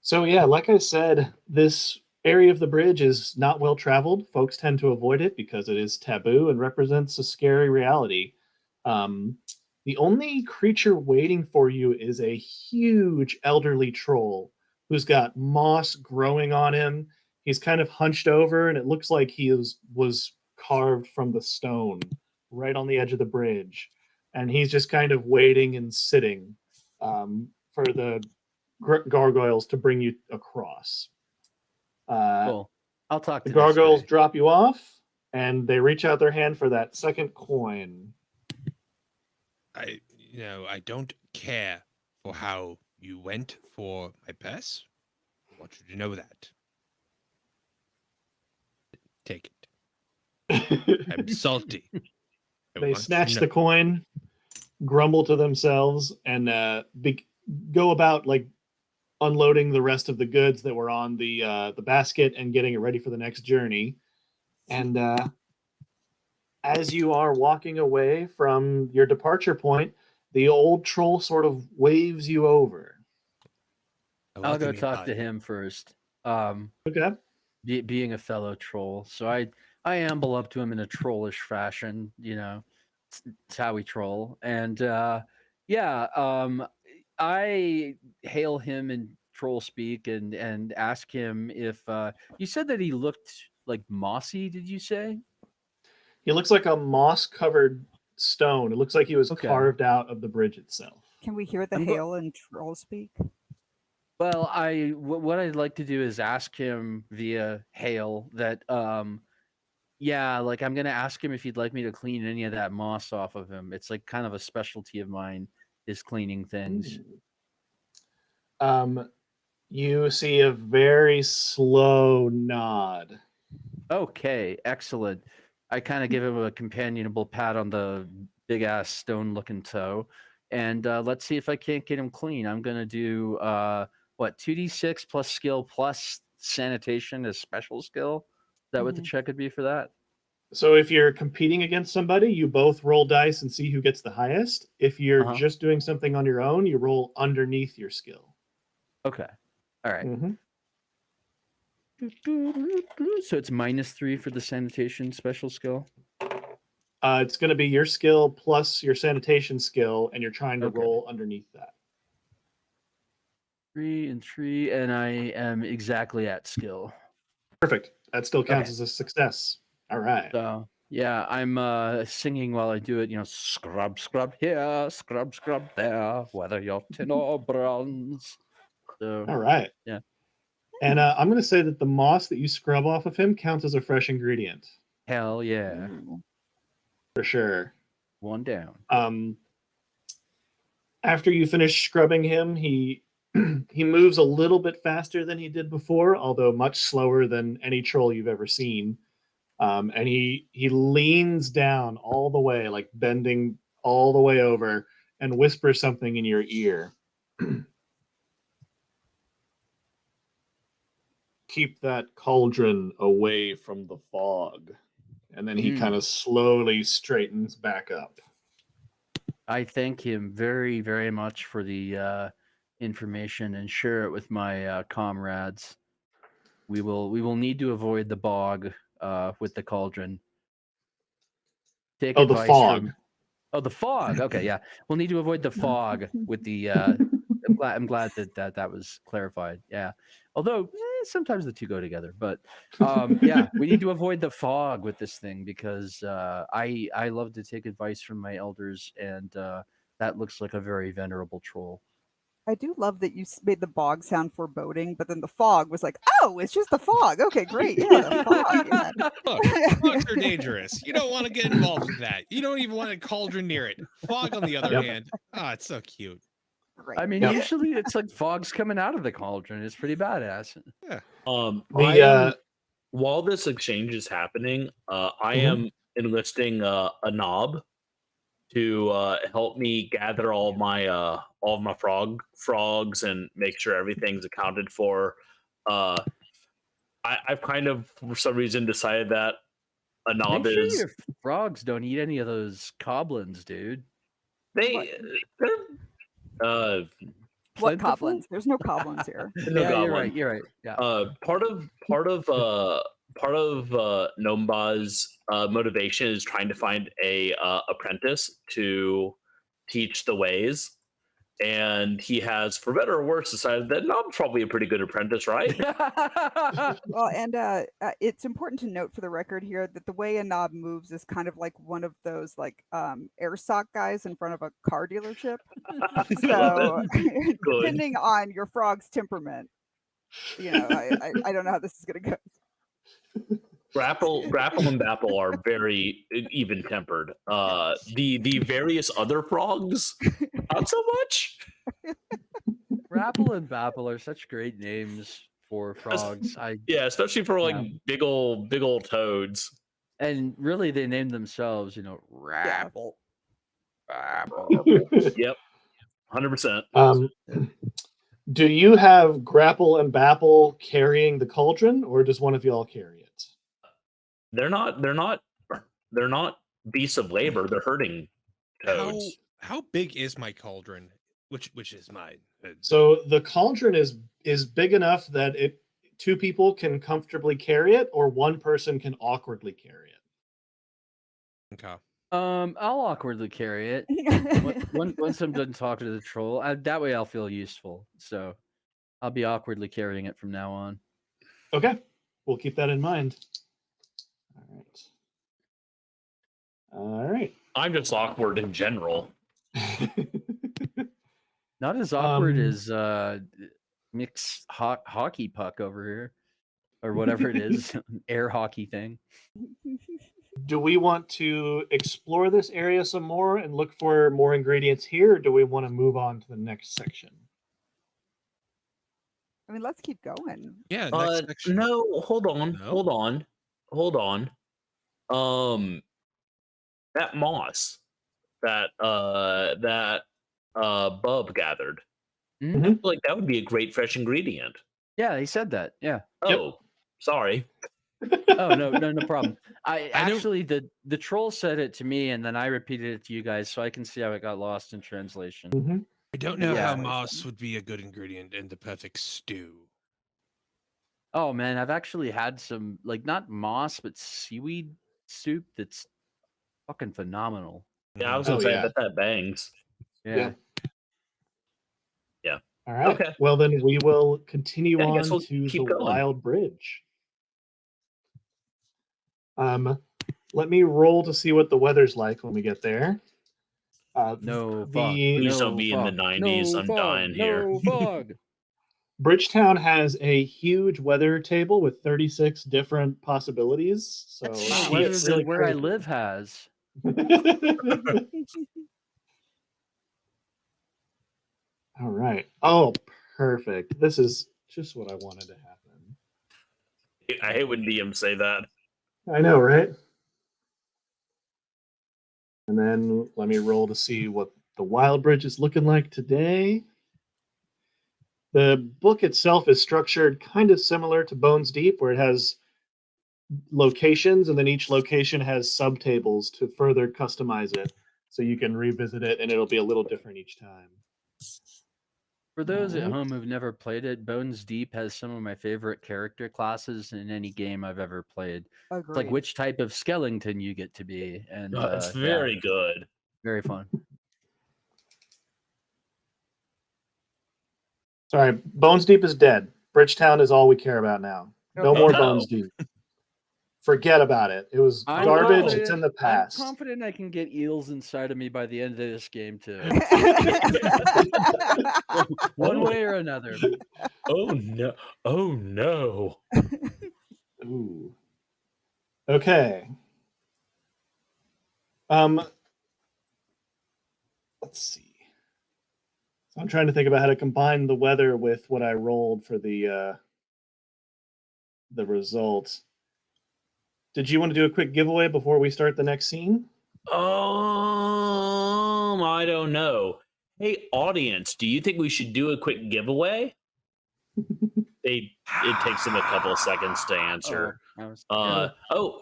So yeah, like I said, this area of the bridge is not well traveled. Folks tend to avoid it because it is taboo and represents a scary reality. The only creature waiting for you is a huge elderly troll who's got moss growing on him. He's kind of hunched over, and it looks like he was carved from the stone right on the edge of the bridge. And he's just kind of waiting and sitting for the gargoyles to bring you across. Cool. I'll talk to the gargoyles this guy. drop you off, and they reach out their hand for that second coin. I don't care for how you went for my purse. I want you to know that. Take it. I'm salty. They snatch the coin, grumble to themselves, and go about like unloading the rest of the goods that were on the basket and getting it ready for the next journey. And as you are walking away from your departure point, the old troll sort of waves you over. I'll go talk to him first. Okay. Being a fellow troll, so I amble up to him in a trollish fashion. It's how we troll, and I hail him in troll speak and ask him if you said that he looked like mossy. Did you say? He looks like a moss-covered stone. It looks like he was Okay. carved out of the bridge itself. Can we hear the I'm go- hail and troll speak? Well, what I'd like to do is ask him via hail that yeah, like I'm gonna ask him if he'd like me to clean any of that moss off of him. It's like kind of a specialty of mine is cleaning things. You see a very slow nod. Okay, excellent. I kind of give him a companionable pat on the big ass stone looking toe, and let's see if I can't get him clean. I'm gonna do what 2d6 plus skill plus sanitation as special skill. Is that what the check would be for that? So if you're competing against somebody, you both roll dice and see who gets the highest. If you're Uh-huh. just doing something on your own, you roll underneath your skill. Okay, all right. Mhm. So it's -3 for the sanitation special skill. It's going to be your skill plus your sanitation skill, and you're trying to Okay. roll underneath that. 3 and 3, and I am exactly at skill. Perfect. That still counts Okay. as a success. All right. So yeah, I'm singing while I do it. You know, scrub, scrub here, scrub, scrub there, whether you're tin or bronze. So All right. yeah. And I'm going to say that the moss that you scrub off of him counts as a fresh ingredient Hell yeah, for sure. one down. After you finish scrubbing him, he he moves a little bit faster than he did before, although much slower than any troll you've ever seen. And he leans down all the way, like bending all the way over, and whispers something in your ear. Keep that cauldron away from the fog. And then he kind of slowly straightens back up. I thank him very, very much for the information and share it with my comrades. We will need to avoid the bog with the cauldron. Take Oh, the advice fog. from. Oh, the fog. Okay, yeah, we'll need to avoid the fog with the. I'm glad that was clarified. Yeah, although sometimes the two go together, but yeah, we need to avoid the fog with this thing because I love to take advice from my elders, and that looks like a very venerable troll. I do love that you made the bog sound foreboding, but then the fog was like, oh, it's just the fog. Okay, great. Yeah, the fog. Yeah. Look, fogs are dangerous. You don't want to get involved with that. You don't even want a cauldron near it. Fog, on the other hand, it's so cute. Great. I mean, Yep. usually it's like fog's coming out of the cauldron. It's pretty badass. While this exchange is happening, I Mhm. am enlisting a knob to help me gather all of my frogs and make sure everything's accounted for. I've kind of, for some reason, decided that a knob Make sure is your frogs don't eat any of those goblins, dude. they're What Plentiful? goblins? There's no goblins here. no Yeah, you're goblin. right. You're right. Yeah. Part of Nomba's motivation is trying to find a apprentice to teach the ways, and he has, for better or worse, decided that Nom's probably a pretty good apprentice, right? Well, and it's important to note for the record here that the way a knob moves is kind of like one of those like air sock guys in front of a car dealership. So depending on your frog's temperament, you know, I don't know how this is gonna go. Grapple and Bapple are very even tempered. The various other frogs, not so much. Grapple and Bapple are such great names for frogs. Yeah, especially for like big old toads. And really, they named themselves, you know, Yeah. Rapple. Bapple. Yep, 100%. Do you have Grapple and Bapple carrying the cauldron, or does one of y'all carry it? They're not beasts of labor. They're herding toads. How big is my cauldron? Which is mine? So the cauldron is big enough that two people can comfortably carry it, or one person can awkwardly carry it. Okay. I'll awkwardly carry it. Once I'm done talking to the troll, that way I'll feel useful. So I'll be awkwardly carrying it from now on. Okay, we'll keep that in mind. All right. I'm just awkward in general. Not as awkward Um, as mixed hockey puck over here, or whatever it is, air hockey thing. Do we want to explore this area some more and look for more ingredients here, or do we want to move on to the next section? I mean, let's keep going. Yeah, next section. No, hold on, No? hold on. That moss that Bub gathered. Mhm. I feel like that would be a great fresh ingredient. Yeah, he said that. Yeah. Yep. Oh, sorry. Oh no problem. I know- actually the troll said it to me, and then I repeated it to you guys, so I can see how it got lost in translation. Mhm. I don't know Yeah. how moss would be a good ingredient in the perfect stew. Oh man, I've actually had some like not moss but seaweed soup that's fucking phenomenal. Yeah, I was Oh, gonna say, yeah. I bet that bangs. Yeah. Yeah. All right. Okay. Well, then we will continue Yeah, I on guess we'll to keep the going. Wild Bridge. Let me roll to see what the weather's like when we get there. No fog. Please don't No be in the fog. 90s. No I'm fog. dying here. No fog. Bridgetown has a huge weather table with 36 different possibilities. So That's Wow. weather it's than really where I crazy. live has. All right. Oh, perfect. This is just what I wanted to happen. I hate when DMs say that. I know, right? And then let me roll to see what the Wild Bridge is looking like today. The book itself is structured kind of similar to Bones Deep, where it has locations, and then each location has subtables to further customize it. So you can revisit it, and it'll be a little different each time. For those at Alright. home who've never played it, Bones Deep has some of my favorite character classes in any game I've ever played. It's like Agreed. which type of skeleton you get to be, and It's yeah, very good. very fun. Sorry, Bones Deep is dead. Bridgetown is all we care about now. No Okay. more No. Bones Deep. Forget about it. It was I'm garbage. It's in the past. I'm confident I can get eels inside of me by the end of this game too, one way or another. Oh no. Oh no. Ooh. Okay. Let's see. So I'm trying to think about how to combine the weather with what I rolled for the results. Did you want to do a quick giveaway before we start the next scene? I don't know. Hey, audience, do you think we should do a quick giveaway? It takes them a couple of seconds to answer.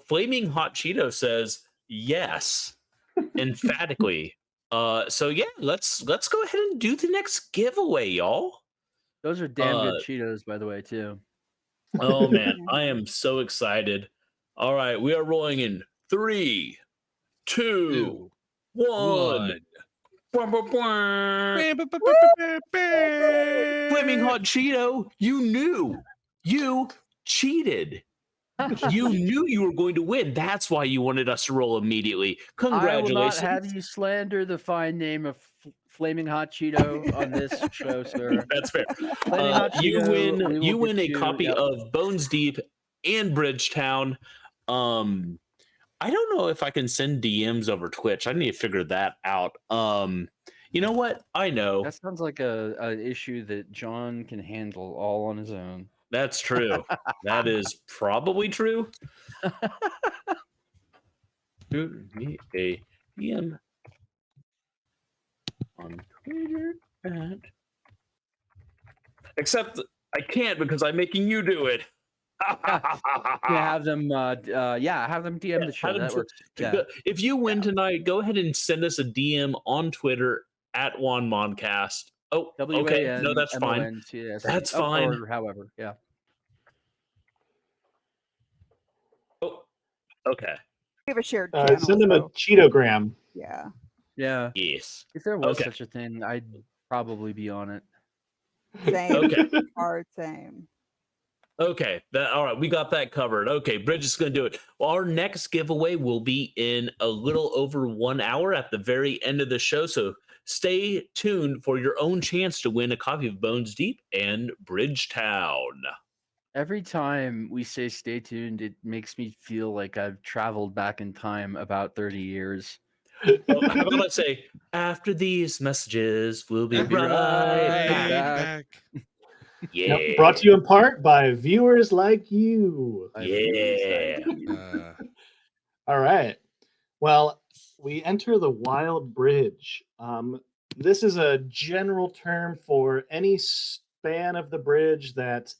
Flaming Hot Cheeto says yes, emphatically. So yeah, let's go ahead and do the next giveaway, y'all. Those are damn good Cheetos, by the way, too. Oh man, I am so excited. All right, we are rolling in 3, 2, 1. Flaming Hot Cheeto, you knew. You cheated. You knew you were going to win. That's why you wanted us to roll immediately. I will not Congratulations. have you slander the fine name of Flaming Hot Cheeto on this show, sir. That's fair. Flaming Hot You Cheeto, we you will win get a you- copy yep. of Bones Deep and Bridgetown. I don't know if I can send DMs over Twitch. I need to figure that out. You know what? I know. That sounds like an issue that John can handle all on his own. That's true. That is probably true. Shoot me a DM on Twitter except I can't because I'm making you do it. Have them DM the show. have them That tw- works. Yeah. If you win tonight, go ahead and send us a DM on Twitter at WanMoncast. Oh, okay. No, that's fine. WANMONCAST. That's fine. Or however, yeah. Oh, okay. We have a shared channel. Send them a so, Cheetogram. yeah. Yeah. Yes. If there was Okay. such a thing, I'd probably be on it. Same. Okay. Hard same. Okay, all right, we got that covered. Okay, Bridge is going to do it. Well, our next giveaway will be in a little over 1 hour at the very end of the show, so stay tuned for your own chance to win a copy of Bones Deep and Bridgetown. Every time we say stay tuned, it makes me feel like I've traveled back in time about 30 years. Well, how about I say, after these messages, we'll be We'll right be back. back. Yeah. Yep, brought to you in part by viewers like you. I feel Yeah. excited. All right. Well, we enter the Wild Bridge. This is a general term for any span of the bridge that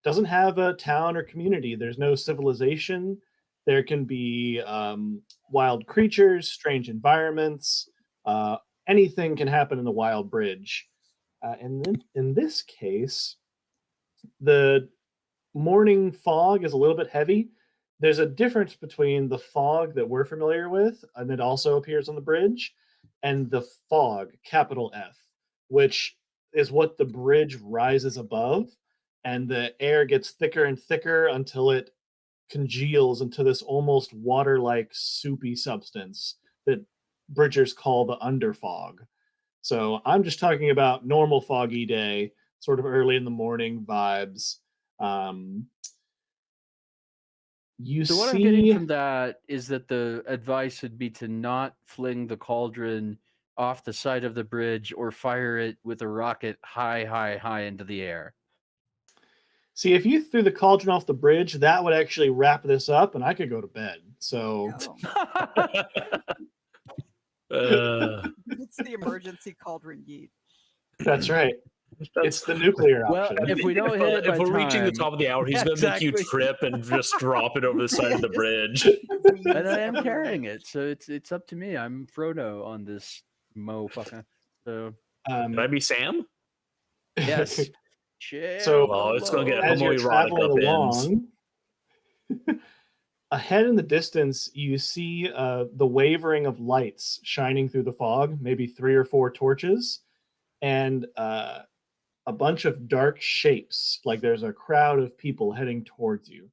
doesn't have a town or community. There's no civilization. There can be wild creatures, strange environments. Anything can happen in the Wild Bridge. And then in this case, the morning fog is a little bit heavy. There's a difference between the fog that we're familiar with and that also appears on the bridge and the fog, capital F, which is what the bridge rises above, and the air gets thicker and thicker until it congeals into this almost water-like soupy substance that bridgers call the underfog. So I'm just talking about normal foggy day, sort of early in the morning vibes. You So what I'm see, getting from that is that the advice would be to not fling the cauldron off the side of the bridge or fire it with a rocket high into the air. see if you threw the cauldron off the bridge, that would actually wrap this up, and I could go to bed. So Oh, it's the emergency cauldron yeet. that's right. It's the nuclear Well, option. if we don't hit it if by we're reaching the time- top of the hour, he's Yeah, going to make you exactly. trip and just drop it over the side of the bridge. And I am carrying it, so it's up to me. I'm Frodo on this motherfucker. So Um, Can I be Sam? yes. So- Oh, it's gonna get as you're homoerotic traveling up along, ahead in the distance, you see the wavering of lights shining through the fog, maybe 3 or 4 torches, and a bunch of dark shapes. Like there's a crowd of people heading towards you.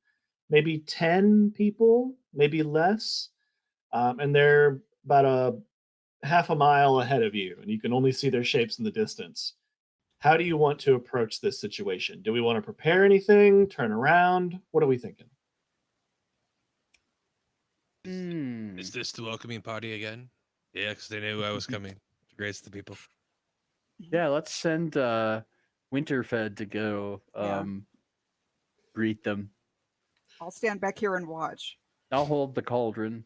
Maybe 10 people, maybe less. And they're about a half a mile ahead of you, and you can only see their shapes in the distance. How do you want to approach this situation? Do we want to prepare anything? Turn around? What are we thinking? Hmm. Is this the welcoming party again? Yeah, because they knew I was coming to grace the people. Yeah, let's send Winterfed to go Yeah. greet them. I'll stand back here and watch. I'll hold the cauldron.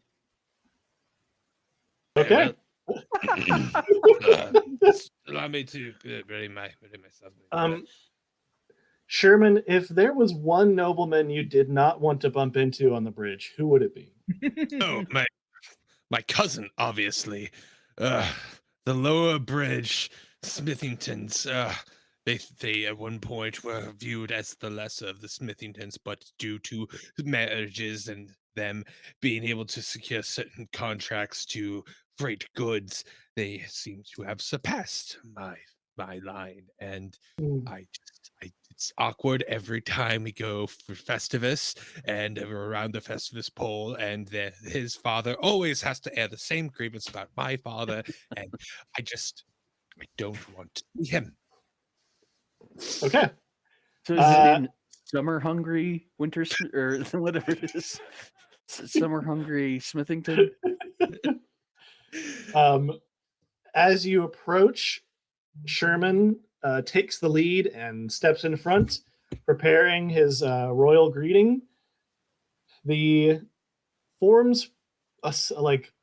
Okay. Allow me to ready myself. Sherman, if there was one nobleman you did not want to bump into on the bridge, who would it be? Oh, my cousin, obviously. The lower bridge, Smithingtons. They at one point were viewed as the lesser of the Smithingtons, but due to marriages and them being able to secure certain contracts to freight goods, they seem to have surpassed my line. And it's awkward every time we go for Festivus and we're around the Festivus pole, and his father always has to air the same grievance about my father, and I don't want to see him. Okay. So is his name Summer Hungry Winter or whatever it is? Summer Hungry Smithington? As you approach, Sherman takes the lead and steps in front, preparing his royal greeting. The forms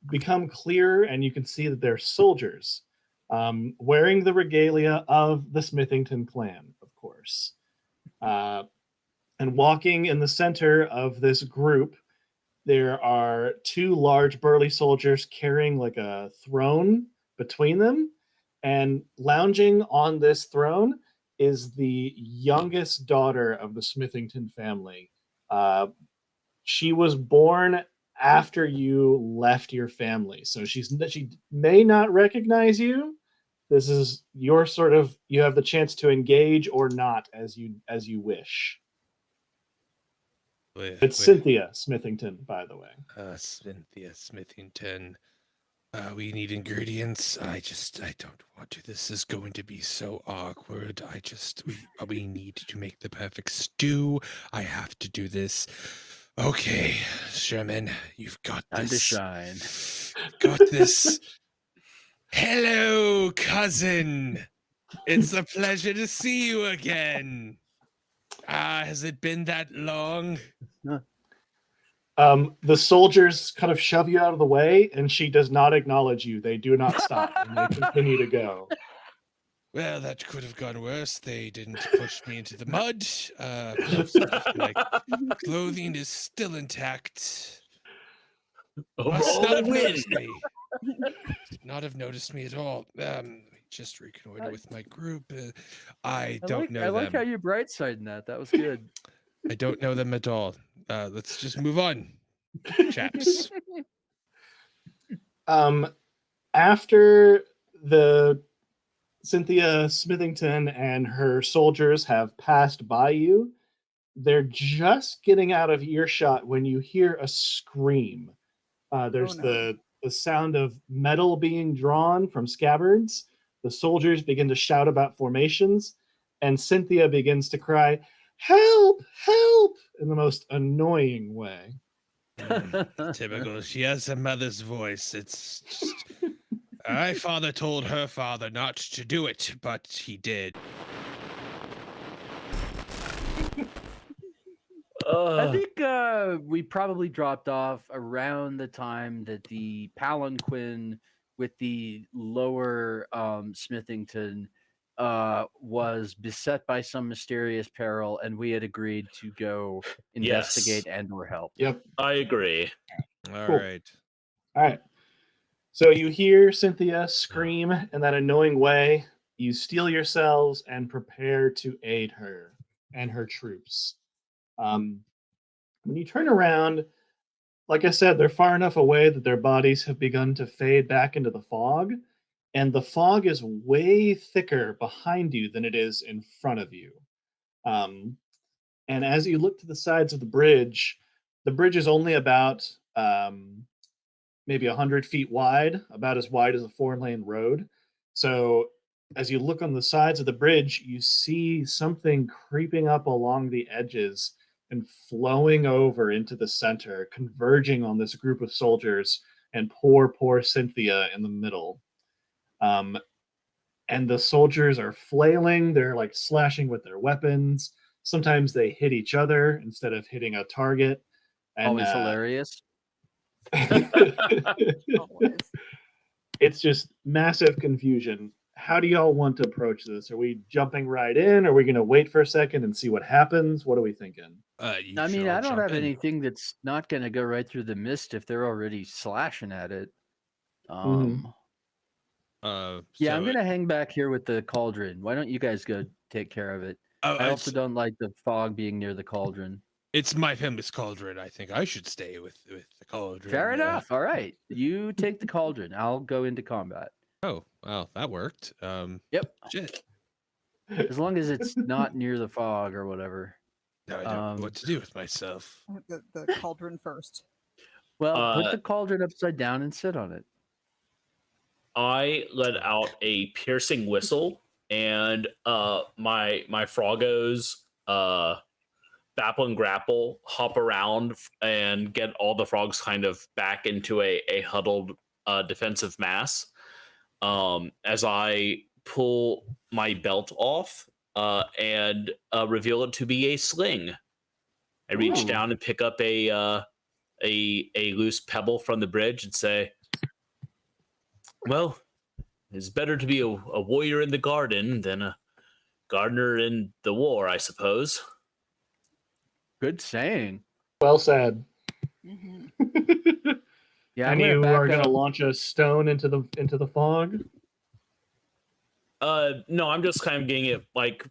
become clearer, and you can see that they're soldiers wearing the regalia of the Smithington clan, of course. And walking in the center of this group, there are 2 large burly soldiers carrying like a throne between them, and lounging on this throne is the youngest daughter of the Smithington family. She was born after you left your family, so she may not recognize you. This is your you have the chance to engage or not as you wish. It's Cynthia Smithington, by the way. Cynthia Smithington. We need ingredients. I don't want to. This is going to be so awkward. We need to make the perfect stew. I have to do this. Okay, Sherman, you've got Time to this. shine. Got this. Hello, cousin. It's a pleasure to see you again. Has it been that long? The soldiers kind of shove you out of the way, and she does not acknowledge you. They do not stop, and they continue to go. Well, that could have gone worse. They didn't push me into the mud. My clothing is still intact. Must not have noticed me. Did not have noticed me at all. Just reconnoiter with my group. I don't know them. I like how you bright siding that. That was good. I don't know them at all. Let's just move on, chaps. After the Cynthia Smithington and her soldiers have passed by you, they're just getting out of earshot when you hear a scream. There's the sound of metal being drawn from scabbards. The soldiers begin to shout about formations, and Cynthia begins to cry, "Help! Help!" in the most annoying way. Typical. She has a mother's voice. It's just... My father told her father not to do it, but he did. I think we probably dropped off around the time that the palanquin with the lower Smithington was beset by some mysterious peril, and we had agreed to go investigate and/or help. Yep. I agree. All Cool. right. All right. So you hear Cynthia scream in that annoying way. You steel yourselves and prepare to aid her and her troops. When you turn around, like I said, they're far enough away that their bodies have begun to fade back into the fog, and the fog is way thicker behind you than it is in front of you. And as you look to the sides of the bridge is only about maybe 100 feet wide, about as wide as a 4-lane road. So as you look on the sides of the bridge, you see something creeping up along the edges and flowing over into the center, converging on this group of soldiers, and poor Cynthia in the middle. And the soldiers are flailing. They're like slashing with their weapons. Sometimes they hit each other instead of hitting a target. And, Always hilarious. It's just massive confusion. How do y'all want to approach this? Are we jumping right in? Are we going to wait for a second and see what happens? What are we thinking? I mean, I don't have anything that's not going to go right through the mist if they're already slashing at it. Yeah, I'm going to hang back here with the cauldron. Why don't you guys go take care of it? I also don't like the fog being near the cauldron. It's my famous cauldron. I think I should stay with the cauldron. Fair enough. All right. You take the cauldron. I'll go into combat. Oh, well, that worked. Yep. Shit. As long as it's not near the fog or whatever. Now I don't know what to do with myself. The cauldron first. Well, put the cauldron upside down and sit on it. I let out a piercing whistle, and my froggos Bapple and Grapple hop around and get all the frogs kind of back into a huddled defensive mass. As I pull my belt off and reveal it to be a sling. I reach down and pick up a loose pebble from the bridge and say, "Well, it's better to be a warrior in the garden than a gardener in the war, I suppose." Good saying. Well said. Mm-hmm. Yeah, and you are going to launch a stone into the fog? No, I'm just kind of getting it like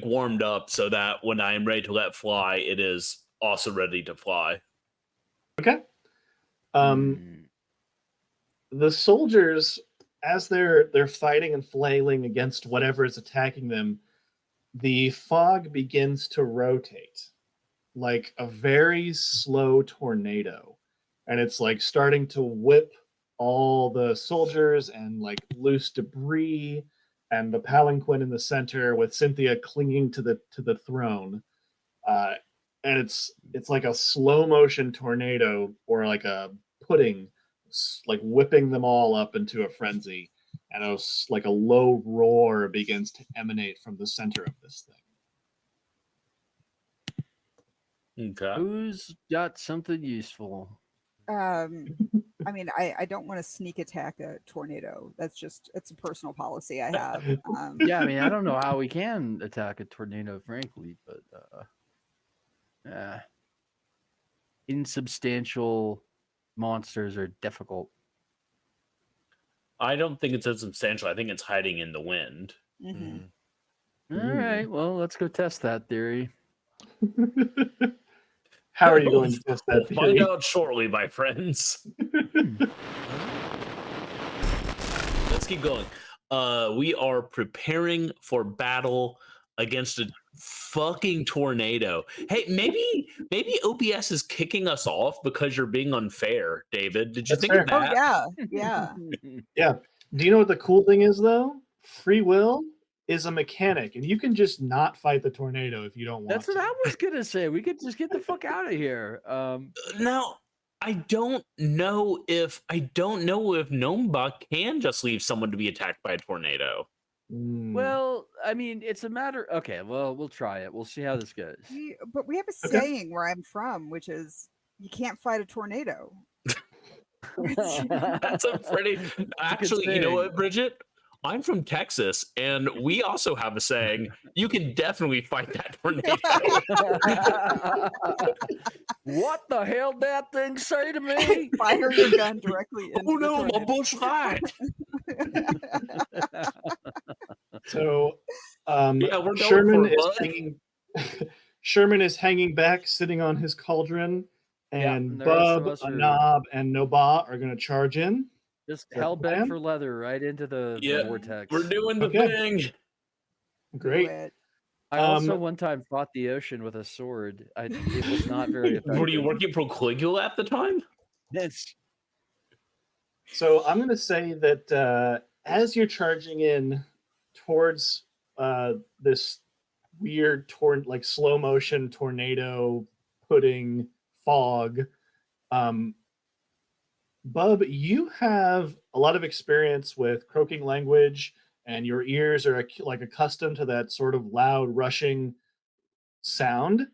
warmed up so that when I am ready to let fly, it is also ready to fly. Okay. The soldiers, as they're fighting and flailing against whatever is attacking them, the fog begins to rotate like a very slow tornado, and it's like starting to whip all the soldiers and like loose debris and the palanquin in the center with Cynthia clinging to the throne. And it's like a slow motion tornado or like a pudding, like whipping them all up into a frenzy, and like a low roar begins to emanate from the center of this thing. Okay. Who's got something useful? I mean, I don't want to sneak attack a tornado. It's a personal policy I have. Yeah, I mean, I don't know how we can attack a tornado, frankly, but insubstantial monsters are difficult. I don't think it's insubstantial. I think it's hiding in the wind. Mhm. All right, well, let's go test that theory. How are you going to test that We'll find theory? out shortly, my friends. Let's keep going. We are preparing for battle against a fucking tornado. Hey, maybe OBS is kicking us off because you're being unfair, David. Did you That's think fair. of Oh that? yeah. Yeah. Do you know what the cool thing is though? Free will is a mechanic, and you can just not fight the tornado if you don't want That's what to. I was gonna say. We could just get the fuck out of here. Now, I don't know if Nomba can just leave someone to be attacked by a tornado. Well, I mean, it's a matter. Okay, well, we'll try it. We'll see how this goes. But we have a Okay. saying where I'm from, which is you can't fight a tornado. That's a pretty. Actually, you know saying. what, Bridget? I'm from Texas, and we also have a saying: you can definitely fight that tornado. What the hell did that thing say to me? Fire your gun directly into Oh the no, my tornado. bush light. So, Yeah, we're going Sherman for it, is bud. hanging. Sherman is hanging back, sitting on his cauldron, Yeah, and and the rest of Bub, us are- Anab, and Noba are going to charge in. Just that hell the bent plan? for leather right into the Yeah, vortex. We're doing the Okay. thing. Do Great. it. I also Um, one time fought the ocean with a sword. It was not very effective. Were you working for Caligula at the time? It's So I'm going to say that as you're charging in towards this weird like slow motion tornado pudding fog, Bub, you have a lot of experience with croaking language, and your ears are like accustomed to that sort of loud rushing sound.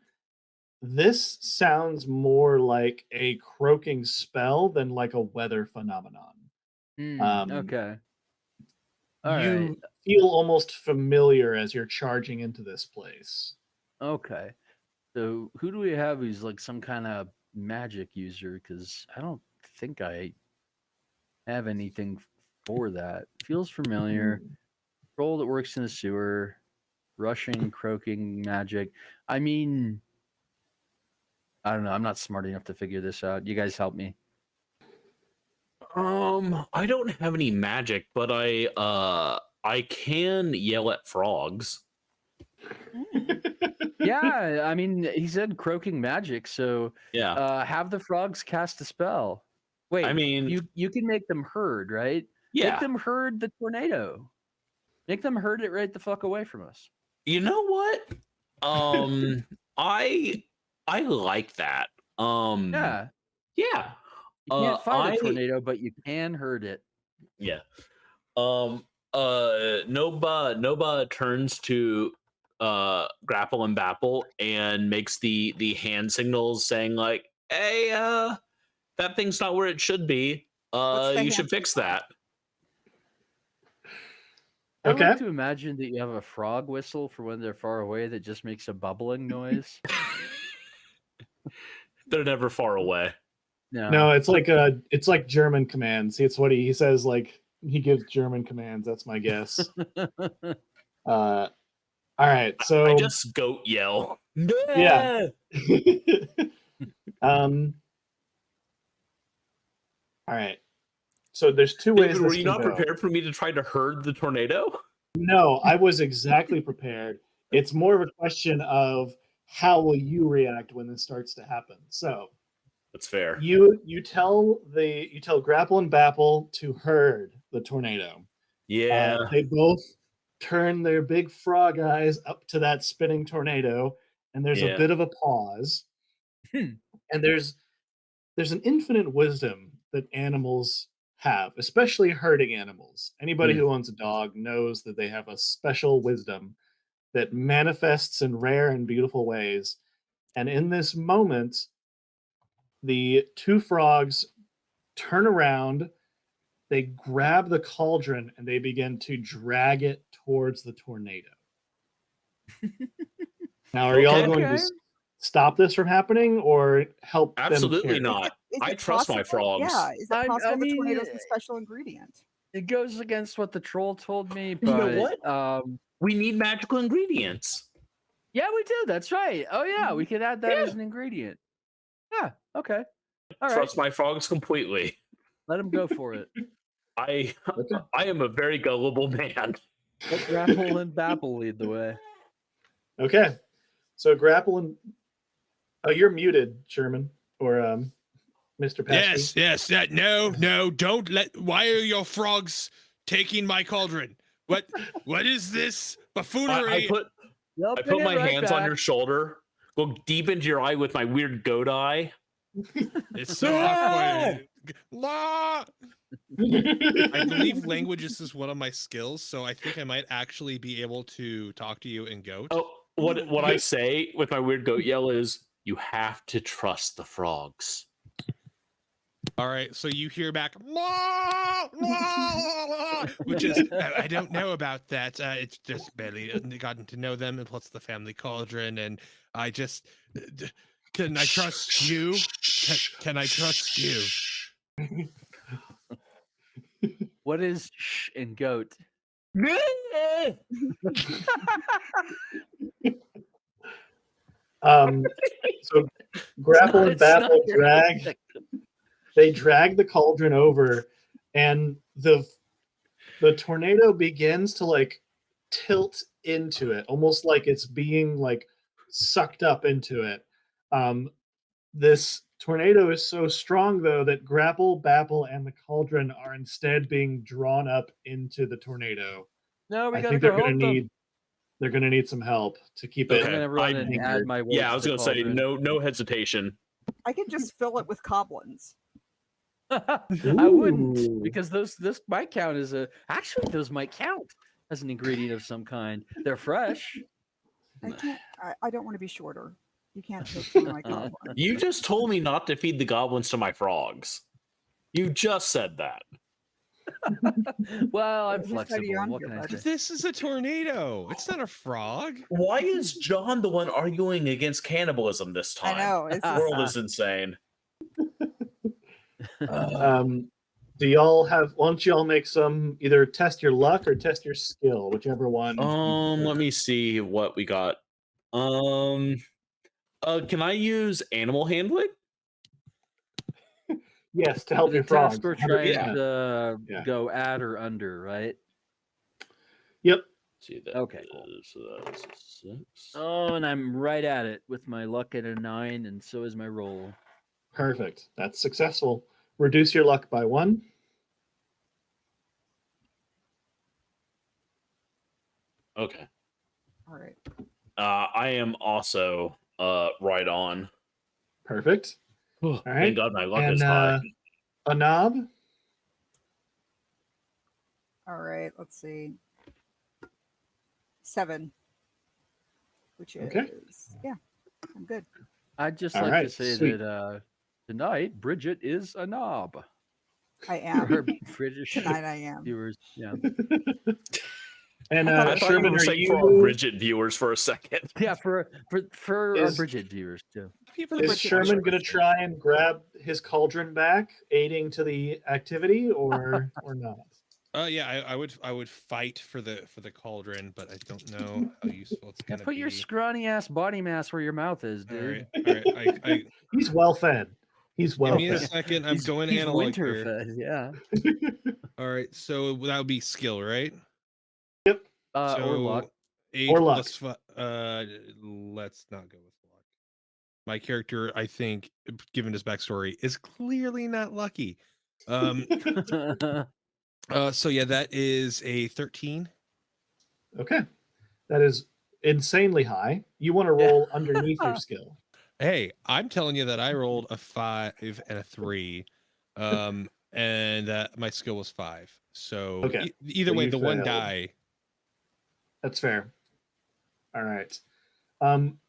This sounds more like a croaking spell than like a weather phenomenon. okay. All You right. feel almost familiar as you're charging into this place. Okay. So who do we have who's like some kind of magic user? Because I don't think I have anything for that. Feels familiar. Troll that works in the sewer. Rushing, croaking, magic. I mean, I don't know. I'm not smart enough to figure this out. You guys help me. I don't have any magic, but I can yell at frogs. Yeah, I mean, he said croaking magic, so Yeah. have the frogs cast a spell. Wait, I mean, you can make them heard, right? yeah. Make them heard the tornado. Make them heard it right the fuck away from us. You know what? I like that. Yeah, Yeah. you can't fight I- a tornado, but you can herd it. Yeah. Noba turns to Grapple and Bapple and makes the hand signals saying like, "Hey, that thing's not where it should be. What's the You should hand fix signal? that." I Okay. like to imagine that you have a frog whistle for when they're far away that just makes a bubbling noise. They're never far away. No, it's like German commands. It's what he says. Like he gives German commands. That's my guess. All right. So I just goat yell. Yeah. All right. So there's two ways. David, were this you can not go. prepared for me to try to herd the tornado? No, I was exactly prepared. It's more of a question of how will you react when this starts to happen? So That's fair. you tell Grapple and Bapple to herd the tornado. Yeah. They both turn their big frog eyes up to that spinning tornado, and there's a Yeah. bit of a pause. And there's an infinite wisdom that animals have, especially herding animals. Anybody who owns a dog knows that they have a special wisdom that manifests in rare and beautiful ways. And in this moment, the two frogs turn around, they grab the cauldron, and they begin to drag it towards the tornado. Now, are y'all going to stop this from happening or help them? Absolutely not. Is I it trust my possible? frogs. Yeah, is it I possible the mean, tornado's a special ingredient? It goes against what the troll told me, You but know what? We need magical ingredients. yeah, we do. That's right. Oh yeah, we could add that as an ingredient. Yeah. Okay. All right. Trust my frogs completely. Let him go for it. I am a very gullible man. Let Grapple and Bapple lead the way. Okay. So Grapple and you're muted, Sherman, or Mr. Pesky. Yes. No, don't let. Why are your frogs taking my cauldron? What is this buffoonery? I put my hands on your shoulder, go deep into your eye with my weird goat eye. It's so awkward. La! I believe languages is one of my skills, so I think I might actually be able to talk to you in goat. Oh, what I say with my weird goat yell is, you have to trust the frogs. All right, so you hear back, "La, la, la, la," which is, I don't know about that. It's just barely gotten to know them, and plus the family cauldron, and I just, can I trust you? Can I trust you? What is shh in goat? So Grapple and Bapple drag the cauldron over, and the tornado begins to like tilt into it, almost like it's being like sucked up into it. This tornado is so strong though that Grapple, Bapple, and the cauldron are instead being drawn up into the tornado. No, we I gotta think go they're help gonna them. they're gonna need some help to keep it. I'm gonna run and add my wood. Yeah, I to was the gonna say cauldron. no hesitation. I could just fill it with goblins. I wouldn't, because those might count as actually those might count as an ingredient of some kind. They're fresh. I don't want to be shorter. You can't take some of my goblins. You just told me not to feed the goblins to my frogs. You just said that. Well, I'm Who's flexible. on What here, can I bud? say? This is a tornado. It's not a frog. Why is John the one arguing against cannibalism this time? I know. It's The just, world is insane. Do y'all have? Why don't y'all make some either test your luck or test your skill, whichever one. Let me see what we got. Can I use animal handling? Yes, to help The your frogs. task we're trying Yeah. to Yeah. go at or under, right? Yep. See that. Okay, cool. So that's a 6. Oh, and I'm right at it with my luck at a 9, and so is my roll. Perfect. That's successful. Reduce your luck by 1. Okay. all right. I am also right on. Perfect. All right. Thank God my luck is And high. a knob. All right. Let's see. 7. Which is Okay. yeah. I'm good. I'd just All like to right, say sweet. that tonight Bridget is a knob. I For am. British Tonight I am. viewers, yeah, And I thought I it thought you Sherman, were are saying for our Bridget viewers for a second. yeah, for our Is- Bridget viewers too. People is Bridget Sherman Bridget. going to try and grab his cauldron back, aiding to the activity, or not? Yeah, I would fight for the cauldron, but I don't know how useful it's Yeah, gonna put be. your scrawny ass body mass where your mouth is, All dude. right. I He's well fed. He's give well me a fed. second. I'm going he's analog winter here. fed, yeah. All right, so that would be skill, right? Or luck. 8 Or luck. plus let's not go with luck. My character, I think, given his backstory, is clearly not lucky. So yeah, that is a 13. Okay. That is insanely high. You want to roll underneath your skill. Hey, I'm telling you that I rolled a 5 and a 3, and my skill was 5. So Okay. either So way, you the one failed. die. That's fair. All right.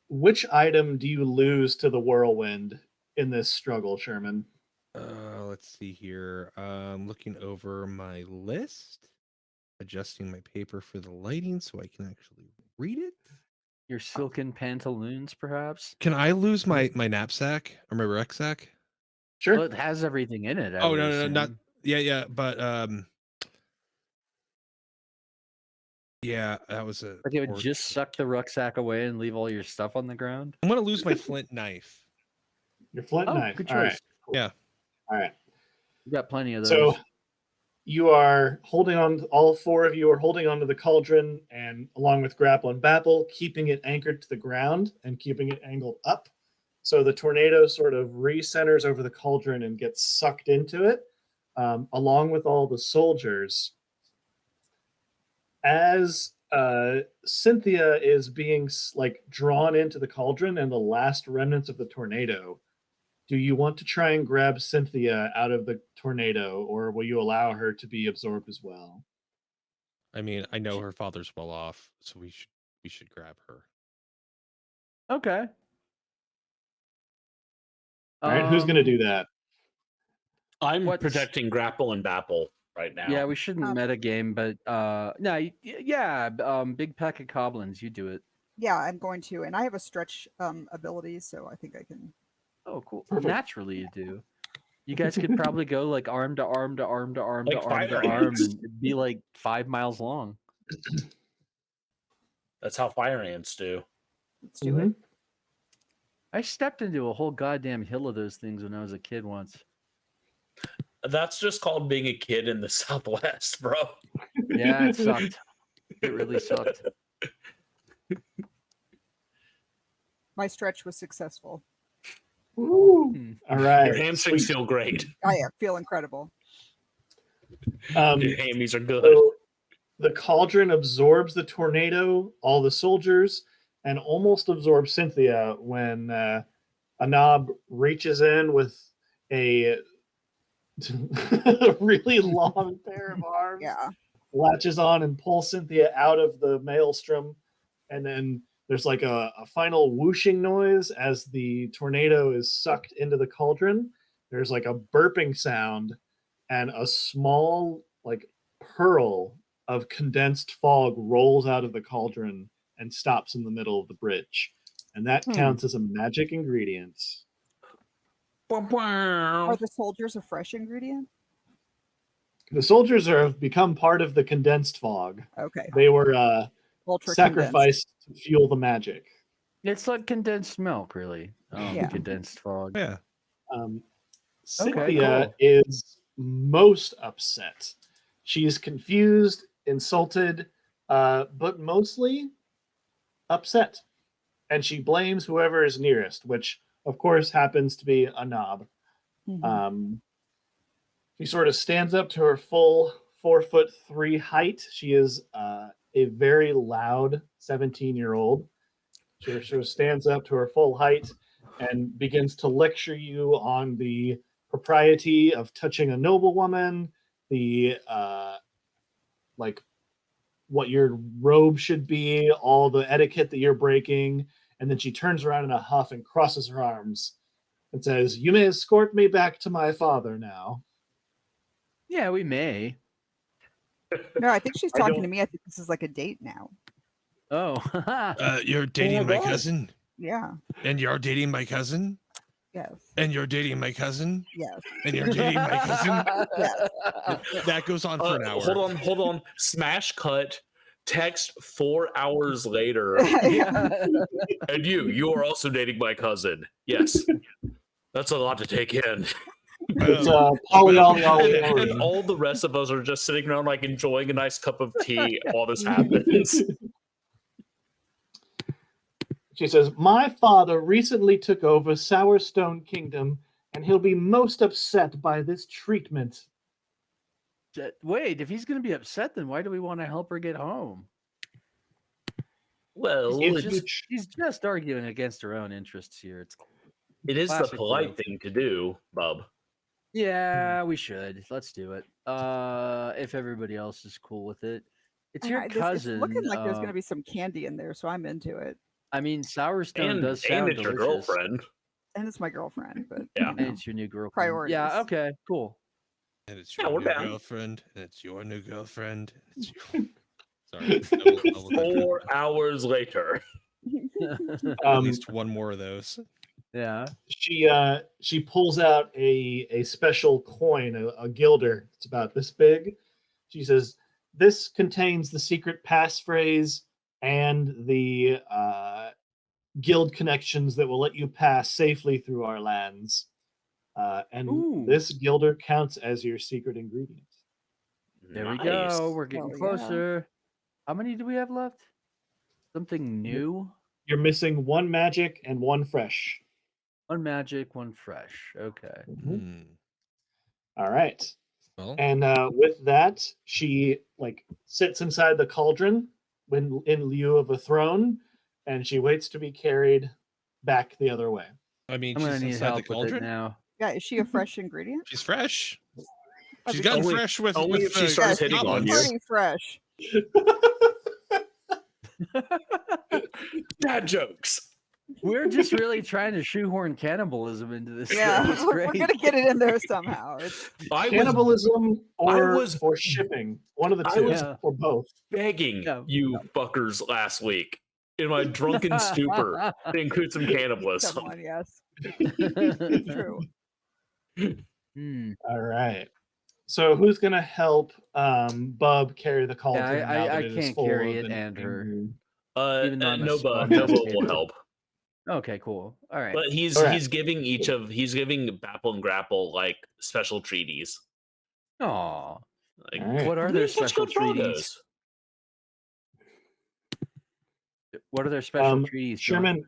Which item do you lose to the whirlwind in this struggle, Sherman? Let's see here. Looking over my list, adjusting my paper for the lighting so I can actually read it. Your silken pantaloons, perhaps? Can I lose my knapsack or my rucksack? Sure. Well, it has everything in it. I Oh would no, not assume. yeah, but yeah, that was a Like it would torch. just suck the rucksack away and leave all your stuff on the ground. I'm gonna lose my flint knife. Your flint Oh, knife. good All right. choice. Cool. Yeah. All right. You got plenty of those. So you are holding on, all four of you are holding onto the cauldron, and along with Grapple and Babble, keeping it anchored to the ground and keeping it angled up. So the tornado sort of recenters over the cauldron and gets sucked into it, along with all the soldiers. As Cynthia is being drawn into the cauldron and the last remnants of the tornado, do you want to try and grab Cynthia out of the tornado, or will you allow her to be absorbed as well? I mean, I know her father's well off, so we should grab her. Okay. All right, who's going to do that? I'm What's- protecting Grapple and Babble right now. Yeah, we shouldn't Um, metagame, but no, yeah, big pack of goblins, you do it. Yeah, I'm going to, and I have a stretch ability, so I think I can. Oh, cool. Perfect. Naturally, you do. You guys could probably go like arm to arm to arm to arm Like to arm fire to arm ants. and it'd be like 5 miles long. That's how fire ants do. Let's do it. I stepped into a whole goddamn hill of those things when I was a kid once. That's just called being a kid in the Southwest, bro. Yeah, it sucked. It really sucked. My stretch was successful. Woo. Hmm. All right. Your hamstrings sweet. feel great. I feel incredible. Your hammies are good. So the cauldron absorbs the tornado, all the soldiers, and almost absorbs Cynthia when Anab reaches in with a really long pair of arms, Yeah. latches on and pulls Cynthia out of the maelstrom, and then there's like a final whooshing noise as the tornado is sucked into the cauldron. There's like a burping sound, and a small pearl of condensed fog rolls out of the cauldron and stops in the middle of the bridge, and that counts as a magic ingredient. Are the soldiers a fresh ingredient? The soldiers have become part of the condensed fog. Okay. They were Ultra sacrificed to fuel the magic. It's like condensed milk, really. Yeah. Condensed fog. Yeah. Cynthia cool. is most upset. She's confused, insulted, but mostly upset. And she blames whoever is nearest, which of course happens to be Anab. Mhm. She sort of stands up to her full 4'3" height. She is a very loud 17-year-old. She sort of stands up to her full height and begins to lecture you on the propriety of touching a noblewoman, the what your robe should be, all the etiquette that you're breaking. And then she turns around in a huff and crosses her arms and says, "You may escort me back to my father now." Yeah, we may. No, I think she's I talking to don't- me. I think this is like a date now. Oh. You're dating my God. cousin, Yeah. and you're dating my cousin, Yes. and you're dating my cousin, Yes. and you're dating my cousin. Yes. That goes on for an hour. Hold on. Smash cut. Text 4 hours later. And you are also dating my cousin. Yes. That's a lot to take in. It's And polyolly. all the rest of us are just sitting around enjoying a nice cup of tea while this happens. She says, "My father recently took over Sourstone Kingdom, and he'll be most upset by this treatment." Wait, if he's going to be upset, then why do we want to help her get home? Well, If it's, you She's just arguing against her own interests here. It's it is the classic polite royalty. thing to do, bub. Yeah, we should. Let's do it. If everybody else is cool with it. It's your It's cousin. looking like there's going to be some candy in there, so I'm into it. I mean, Sourstone And, does sound it's your delicious. girlfriend. And it's my girlfriend, but Yeah. you And know. it's your new girlfriend. Priorities. Yeah, okay, cool. And it's Yeah, your we're new down. girlfriend, and it's your new girlfriend. And it's your... Sorry. I will not- 4 hours later. At least one more of those. Yeah. she pulls out a special coin, a guilder. It's about this big. She says, "This contains the secret passphrase and the guild connections that will let you pass safely through our lands. And Ooh. this guilder counts as your secret ingredient." There we Nice. go. We're getting Oh, yeah. closer. How many do we have left? Something new? You're missing one magic and one fresh. One magic, one fresh. Okay. Hmm. All right. Well, And with that, she sits inside the cauldron when in lieu of a throne, and she waits to be carried back the other way. I mean, I'm gonna she's need inside the help with it cauldron. now. Yeah, is she a fresh ingredient? She's fresh. Oh, She's because- gotten Only- fresh with only if she the starts Yeah, hitting on goblins. you. pretty fresh. Dad jokes. We're just really trying to shoehorn cannibalism into this. Yeah, thing. It's we're great. gonna get it in there somehow. It's I was Cannibalism or was- shipping. One of the I two, was- or both. begging Yeah. you fuckers last week in my drunken stupor to include some cannibalism. come on, yes, true. Hmm. All right. So who's gonna help Bub carry the cauldron? I- now that I it is can't full carry of it and her. ingredient? Even though I'm a Nova small will masticator. help, Okay, cool. All right. but he's Alright. giving he's giving Bapple and Grapple like special treaties. Aw. Like, All right. What are they're their such special good treaties? doggos. What are their special treaties? John? Sherman,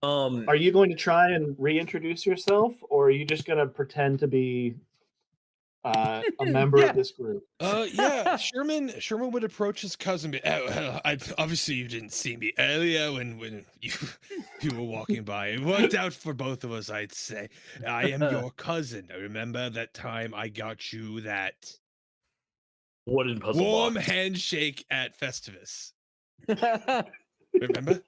Um, are you going to try and reintroduce yourself, or are you just going to pretend to be a member Yeah. of this group? Yeah, Sherman would approach his cousin. Obviously, you didn't see me earlier when you were walking by. It worked out for both of us, I'd say. I am your cousin. Remember that time I got you that wooden puzzle warm box. handshake at Festivus? Remember?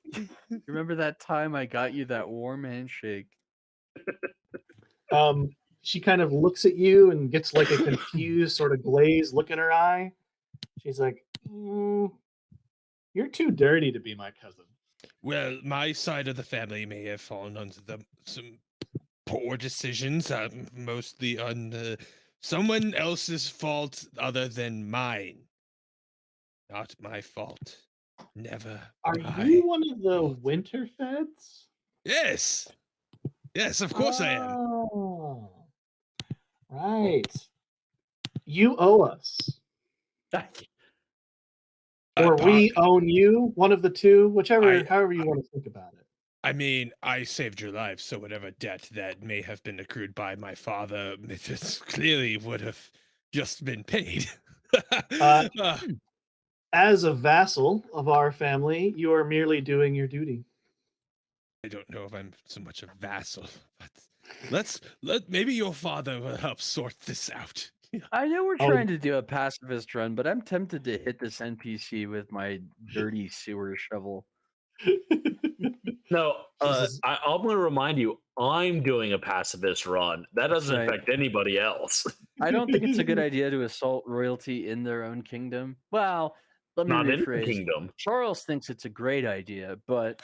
Remember that time I got you that warm handshake? She kind of looks at you and gets like a confused sort of glazed look in her eye. She's like, "You're too dirty to be my cousin." Well, my side of the family may have fallen under some poor decisions, mostly on someone else's fault other than mine. Not my fault. Never. Are my you one of the fault. Winterfeds? Yes. Yes, of course I am. Oh, right. You owe us. Or we own you, one of the two, however you want to think about it. I mean, I saved your life, so whatever debt that may have been accrued by my father, it clearly would have just been paid. As a vassal of our family, you are merely doing your duty. I don't know if I'm so much a vassal, but maybe your father will help sort this out. I know we're Oh. trying to do a pacifist run, but I'm tempted to hit this NPC with my dirty sewer shovel. No, Jesus. I'm going to remind you, I'm doing a pacifist run. That doesn't right. affect anybody else. I don't think it's a good idea to assault royalty in their own kingdom. Well, let me Not in the rephrase. kingdom. Charles thinks it's a great idea, but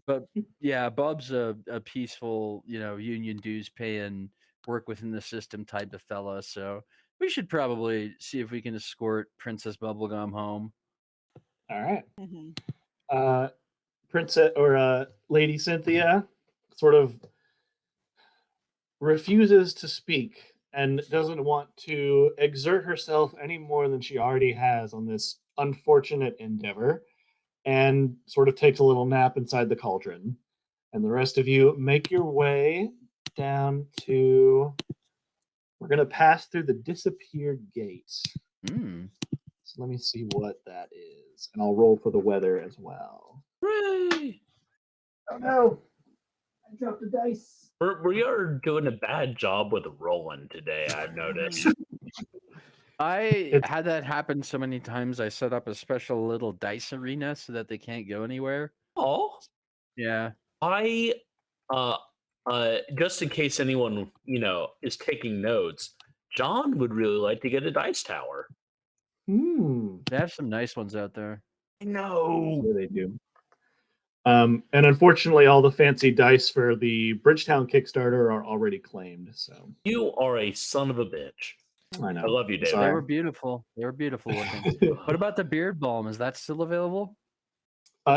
but yeah, Bub's a peaceful, union dues paying, work within the system type of fella. So we should probably see if we can escort Princess Bubblegum home. All right. Mhm. Princess or Lady Cynthia sort of refuses to speak and doesn't want to exert herself any more than she already has on this unfortunate endeavor. and sort of takes a little nap inside the cauldron. And the rest of you make your way down to. We're going to pass through the disappeared gate. Mm. So let me see what that is. And I'll roll for the weather as well. Hooray! Oh no! I dropped a dice. We are doing a bad job with rolling today, I've noticed. I had that happen so many times. I set up a special little dice arena so that they can't go anywhere. Oh, Yeah. I just in case anyone, is taking notes, John would really like to get a dice tower. They have some nice ones out there. No. Yeah, they do. And unfortunately, all the fancy dice for the Bridgetown Kickstarter are already claimed. So You are a son of a bitch. I know. I love you, David. They Sorry. were beautiful. They were beautiful looking. What about the beard balm? Is that still available?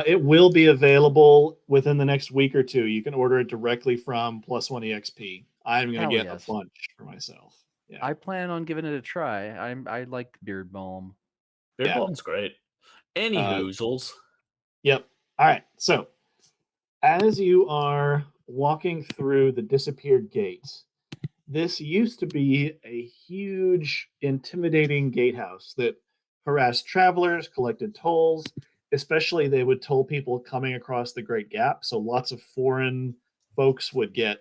It will be available within the next week or two. You can order it directly from Plus One EXP. I'm going Hell to get yes. a bunch for myself. Yeah. I plan on giving it a try. I like beard balm. Beard Yeah. balm's great. Any hoozles. Yep. All right. So, as you are walking through the disappeared gate, this used to be a huge, intimidating gatehouse that harassed travelers, collected tolls. Especially, they would toll people coming across the Great Gap. So, lots of foreign folks would get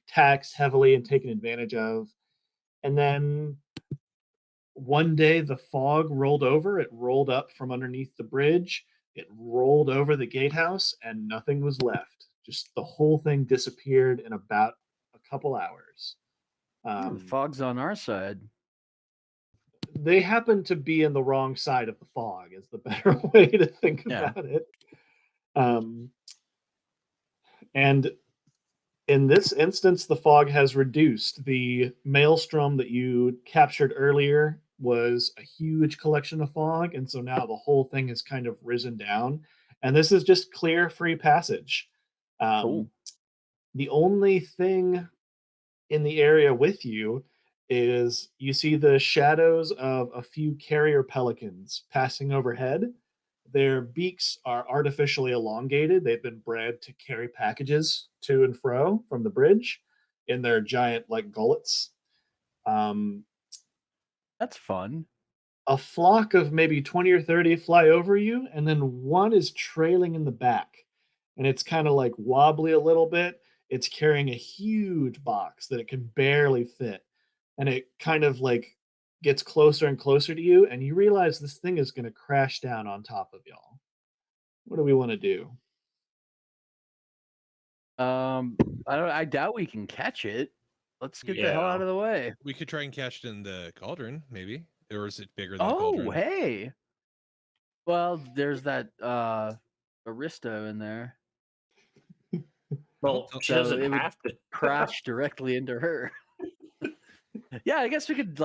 taxed heavily and taken advantage of. And then one day the fog rolled over. It rolled up from underneath the bridge. It rolled over the gatehouse, and nothing was left. Just the whole thing disappeared in about a couple hours. The fog's on our side. They happen to be in the wrong side of the fog, is the better way to think Yeah. about it. And in this instance, the fog has reduced. The maelstrom that you captured earlier was a huge collection of fog, and so now the whole thing has kind of risen down. And this is just clear, free passage. Cool. The only thing in the area with you is you see the shadows of a few carrier pelicans passing overhead. Their beaks are artificially elongated. They've been bred to carry packages to and fro from the bridge in their giant gullets. That's fun. A flock of maybe 20 or 30 fly over you, and then one is trailing in the back. And it's kind of wobbly a little bit. It's carrying a huge box that it can barely fit. And it kind of gets closer and closer to you, and you realize this thing is going to crash down on top of y'all. What do we want to do? I doubt we can catch it. Let's get the hell out of the way. We could try and catch it in the cauldron, maybe. Or is it bigger than the Oh, cauldron? hey. Well, there's that Aristo in there. Well, she So doesn't it would have to. crash directly into her. Yeah, I guess we could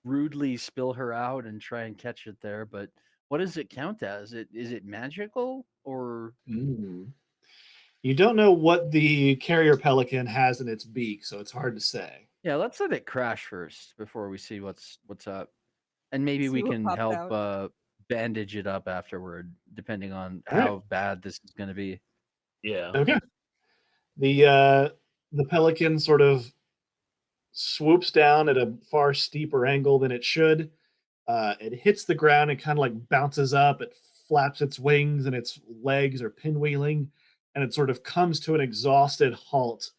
rudely spill her out and try and catch it there, but what does it count as? Is it magical or You don't know what the carrier pelican has in its beak, so it's hard to say. Yeah, let's let it crash first before we see what's up. And maybe See we what can popped help out. bandage it up afterward, depending on All right. how bad this is going to be. Yeah. Okay. The pelican sort of swoops down at a far steeper angle than it should. It hits the ground and kind of bounces up. It flaps its wings and its legs are pinwheeling, and it sort of comes to an exhausted halt.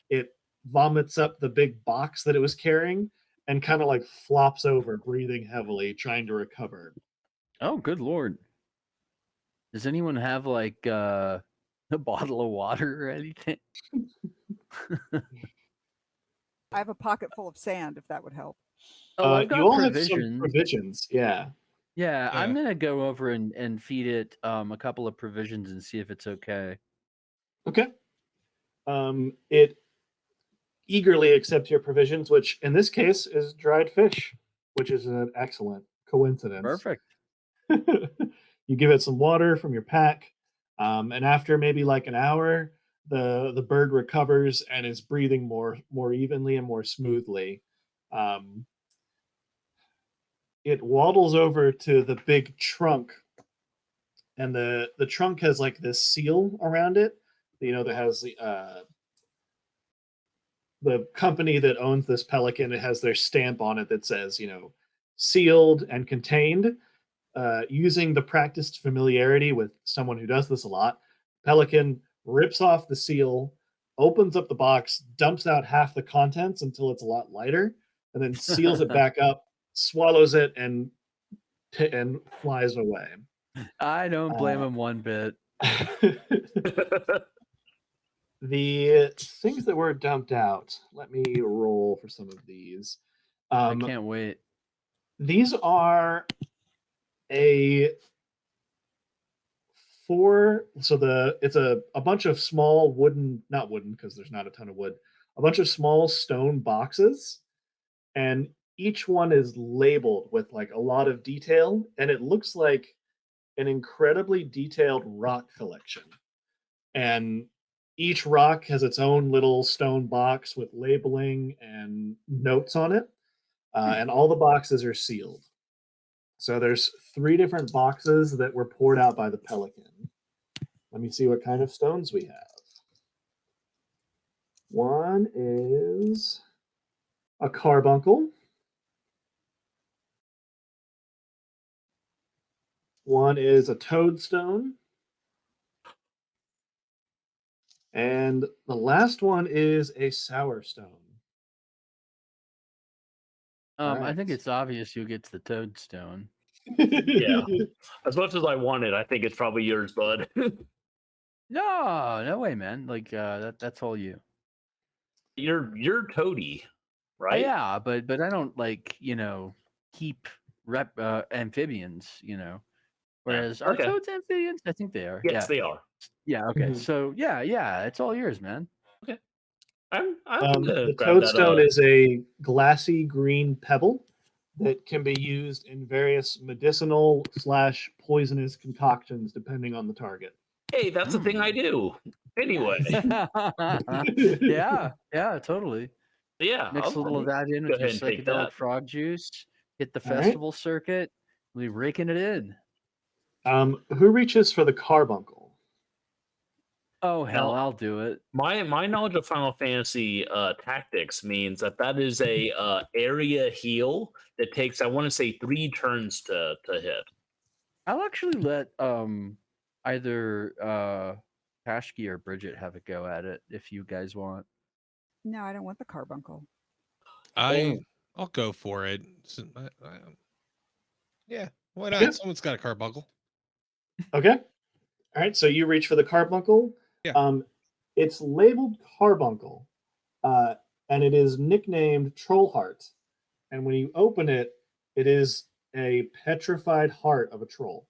It vomits up the big box that it was carrying and kind of flops over, breathing heavily, trying to recover. Oh, good lord. Does anyone have a bottle of water or anything? I have a pocket full of sand, if that would help. Oh, I've got you all have provisions. some provisions. Yeah. Yeah, I'm Yeah. gonna go over and feed it a couple of provisions and see if it's okay. Okay. It eagerly accepts your provisions, which in this case is dried fish, which is an excellent coincidence. Perfect. You give it some water from your pack, and after maybe an hour, the bird recovers and is breathing more evenly and more smoothly. It waddles over to the big trunk and the trunk has like this seal around it. That has the company that owns this pelican. It has their stamp on it that says, sealed and contained. Using the practiced familiarity with someone who does this a lot, Pelican rips off the seal, opens up the box, dumps out half the contents until it's a lot lighter, and then seals it back up, swallows it, and flies away. I don't blame him one bit. The things that were dumped out. Let me roll for some of these. I can't wait. These are it's a bunch of small wooden, not wooden because there's not a ton of wood, a bunch of small stone boxes, and each one is labeled with like a lot of detail, and it looks like an incredibly detailed rock collection. And each rock has its own little stone box with labeling and notes on it, and all the boxes are sealed. So there's 3 different boxes that were poured out by the Pelican. Let me see what kind of stones we have. One is a carbuncle. One is a toadstone. And the last one is a sour stone. I think it's obvious who gets the toadstone. Yeah. As much as I want it, I think it's probably yours, bud. No way, man. Like that's all you. You're Toady, right? Yeah, but I don't keep amphibians, Whereas are okay. toads amphibians? I think they are. Yes, they are. Yeah, okay. Mhm. So yeah, it's all yours, man. I'm gonna The grab that, toadstone is a glassy green pebble that can be used in various medicinal / poisonous concoctions depending on the target. Hey, that's the thing I do. Anyway, yeah, totally. yeah. Mix a little of that in go with your ahead and take psychedelic that. frog juice. Hit the All right. festival circuit. We'll be raking it in. Who reaches for the carbuncle? Oh hell, Now- I'll do it. My knowledge of Final Fantasy tactics means that is a area heal that takes, I want to say, 3 turns to hit. I'll actually let either Pashki or Bridget have a go at it if you guys want. No, I don't want the carbuncle. I'll go for it. Yeah, why not? Yeah. Someone's got a carbuncle. Okay. All right. So you reach for the carbuncle. Yeah. It's labeled carbuncle, and it is nicknamed Trollheart. And when you open it, it is a petrified heart of a troll.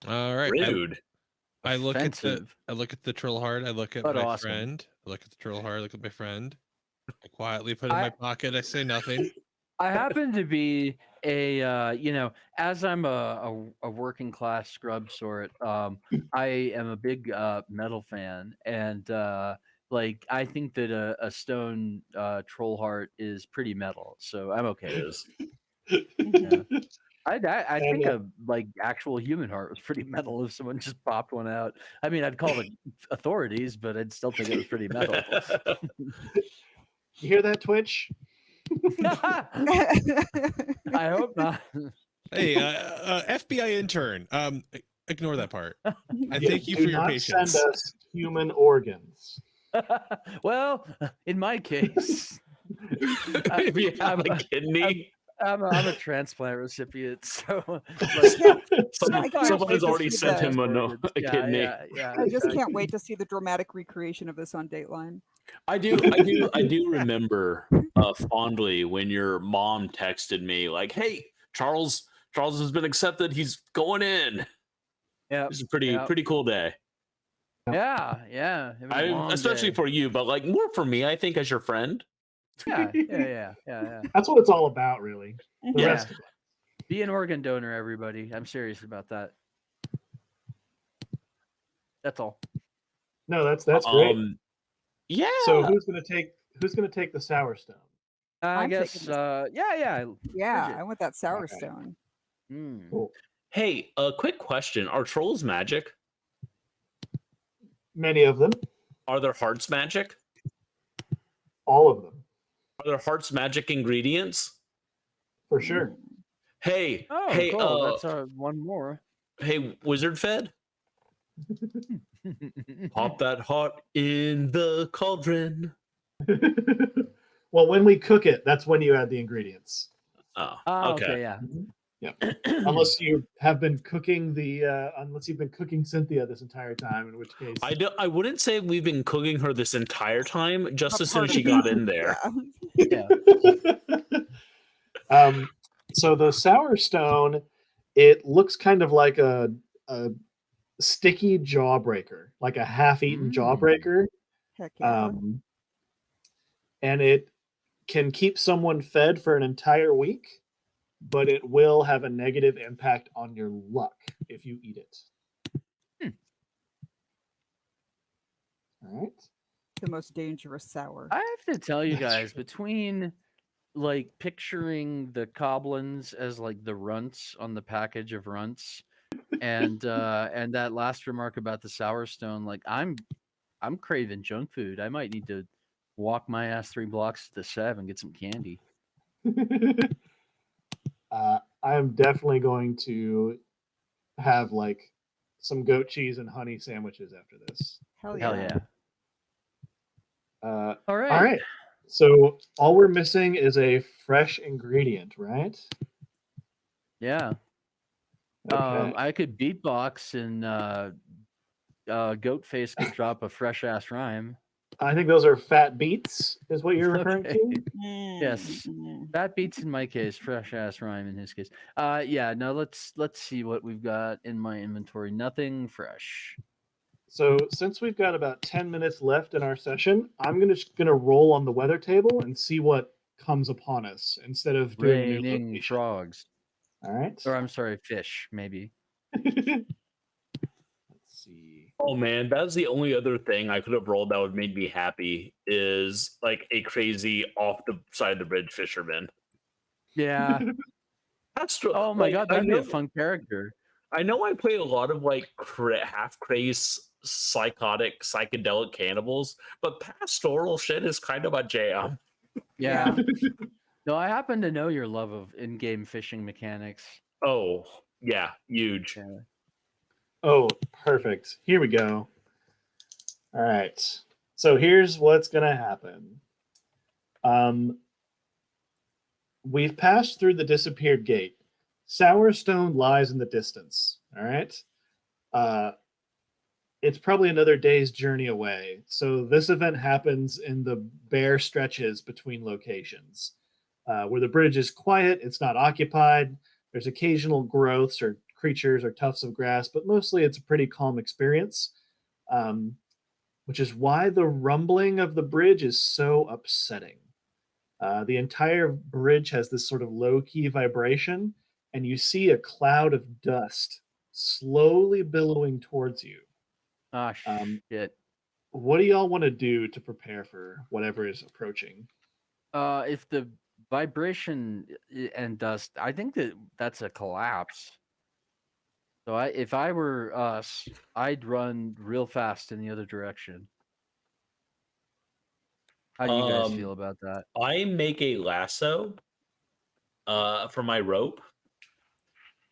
All right. Rude. I look at Offensive. the troll heart. I look at But my awesome. friend. I look at the troll heart. I look at my friend. I quietly put it in my pocket. I say nothing. I happen to be as I'm a working class scrub sort, I am a big metal fan, and I think that a stone troll heart is pretty metal, so I'm okay. It with is. it. Yeah. I think And, a actual human heart was pretty metal if someone just popped one out. I mean, I'd call the authorities, but I'd still think it was pretty metal. You hear that, Twitch? I hope not. Hey, FBI intern. Ignore that part. And thank you Do for your not patience. Send us human organs. Well, in my case, If you have a kidney, I'm a transplant recipient, so someone's already to see sent him a a kidney. Yeah, I just can't wait to see the dramatic recreation of this on Dateline. I do remember fondly when your mom texted me like, "Hey, Charles has been accepted. He's going in." Yeah, It's a pretty cool day. yeah. It was a long Especially day. for you, but like more for me, I think, as your friend. Yeah. That's what it's all about, really. The Yeah. rest of it. Be an organ donor, everybody. I'm serious about that. That's all. No, that's great. Yeah. So who's gonna take the sour stone? I I'm guess. taking this. Yeah. Yeah, Bridget. I want that sour Okay. stone. Mm. Cool. Hey, a quick question: are trolls magic? Many of them, Are their hearts magic? all of them, Are their hearts magic ingredients? for sure. Hey, Oh, hey, cool. That's one more. hey, Wizard Fed, pop that heart in the cauldron. Well, when we cook it, that's when you add the ingredients. Oh, Oh, okay. okay, yeah. Yeah. Unless you have been cooking unless you've been cooking Cynthia this entire time, in which case I wouldn't say we've been cooking her this entire time. Just A as soon part as she of got it. in there. Yeah. Yeah. So the sour stone, it looks kind of like a sticky jawbreaker, like a half-eaten jawbreaker. Heck yeah. And it can keep someone fed for an entire week, but it will have a negative impact on your luck if you eat it. All right. The most dangerous sour. I have to tell you guys, between like picturing the goblins as like the runts on the package of runts, and that last remark about the sour stone, like I'm craving junk food. I might need to walk my ass 3 blocks to the 7, get some candy. I am definitely going to have like some goat cheese and honey sandwiches after this. Hell Hell yeah. yeah. All right. All right. So all we're missing is a fresh ingredient, right? Yeah. Okay. I could beatbox and Goatface could drop a fresh ass rhyme. I think those are fat beets, is what you're referring Okay. to. Yes. That beats in my case, fresh ass rhyme in his case. Yeah, no, let's see what we've got in my inventory. Nothing fresh. So since we've got about 10 minutes left in our session, I'm just gonna roll on the weather table and see what comes upon us instead of doing new Raining location. frogs. All right. Or I'm sorry, fish, maybe. Let's see. Oh man, that's the only other thing I could have rolled that would make me happy is like a crazy off the side of the bridge fisherman. Yeah. That's Oh my like, god, that'd be a fun character. I know I play a lot of like half crazed, psychotic, psychedelic cannibals, but pastoral shit is kind of a jam. Yeah. No, I happen to know your love of in-game fishing mechanics. Oh yeah, huge. Yeah. Oh, perfect. Here we go. All right. So here's what's gonna happen. We've passed through the disappeared gate. Sourstone lies in the distance. All right. It's probably another day's journey away. So this event happens in the bare stretches between locations, where the bridge is quiet. It's not occupied. There's occasional growths or creatures or tufts of grass, but mostly it's a pretty calm experience. Which is why the rumbling of the bridge is so upsetting. The entire bridge has this sort of low-key vibration, and you see a cloud of dust slowly billowing towards you. Ah, shit. What do y'all want to do to prepare for whatever is approaching? If the vibration and dust, I think that's a collapse. So if I were us, I'd run real fast in the other direction. How do you guys feel about that? I make a lasso for my rope,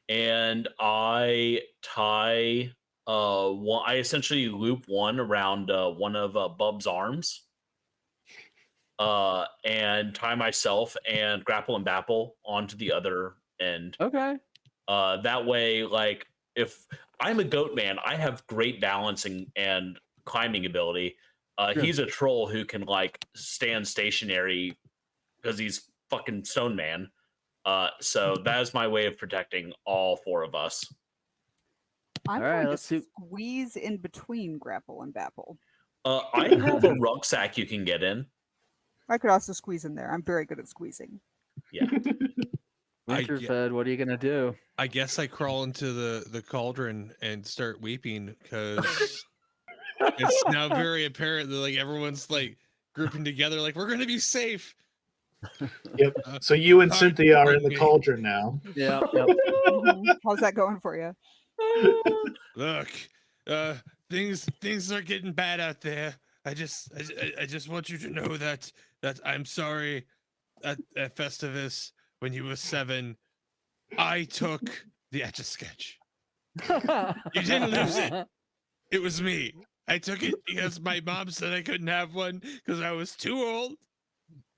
and I tie one. I essentially loop one around one of Bub's arms, and tie myself and grapple and bapple onto the other end. Okay. That way, like if I'm a goat man, I have great balancing and climbing ability. Sure. He's a troll who can like stand stationary because he's fucking stone man. So that is my way of protecting all 4 of us. I'm All right, going let's see. to squeeze in between grapple and bapple. I have a rucksack you can get in. I could also squeeze in there. I'm very good at squeezing. Yeah. Winterfed, what are you gonna do? I guess I crawl into the cauldron and start weeping because it's now very apparent that like everyone's like grouping together, like we're gonna be safe. Yep. So you and Hard Cynthia are in the me. cauldron now. Yeah. Yep. How's that going for you? Look, things are getting bad out there. I just want you to know that I'm sorry. At Festivus, when you were 7, I took the Etch-a-Sketch. You didn't lose it. It was me. I took it because my mom said I couldn't have one because I was too old.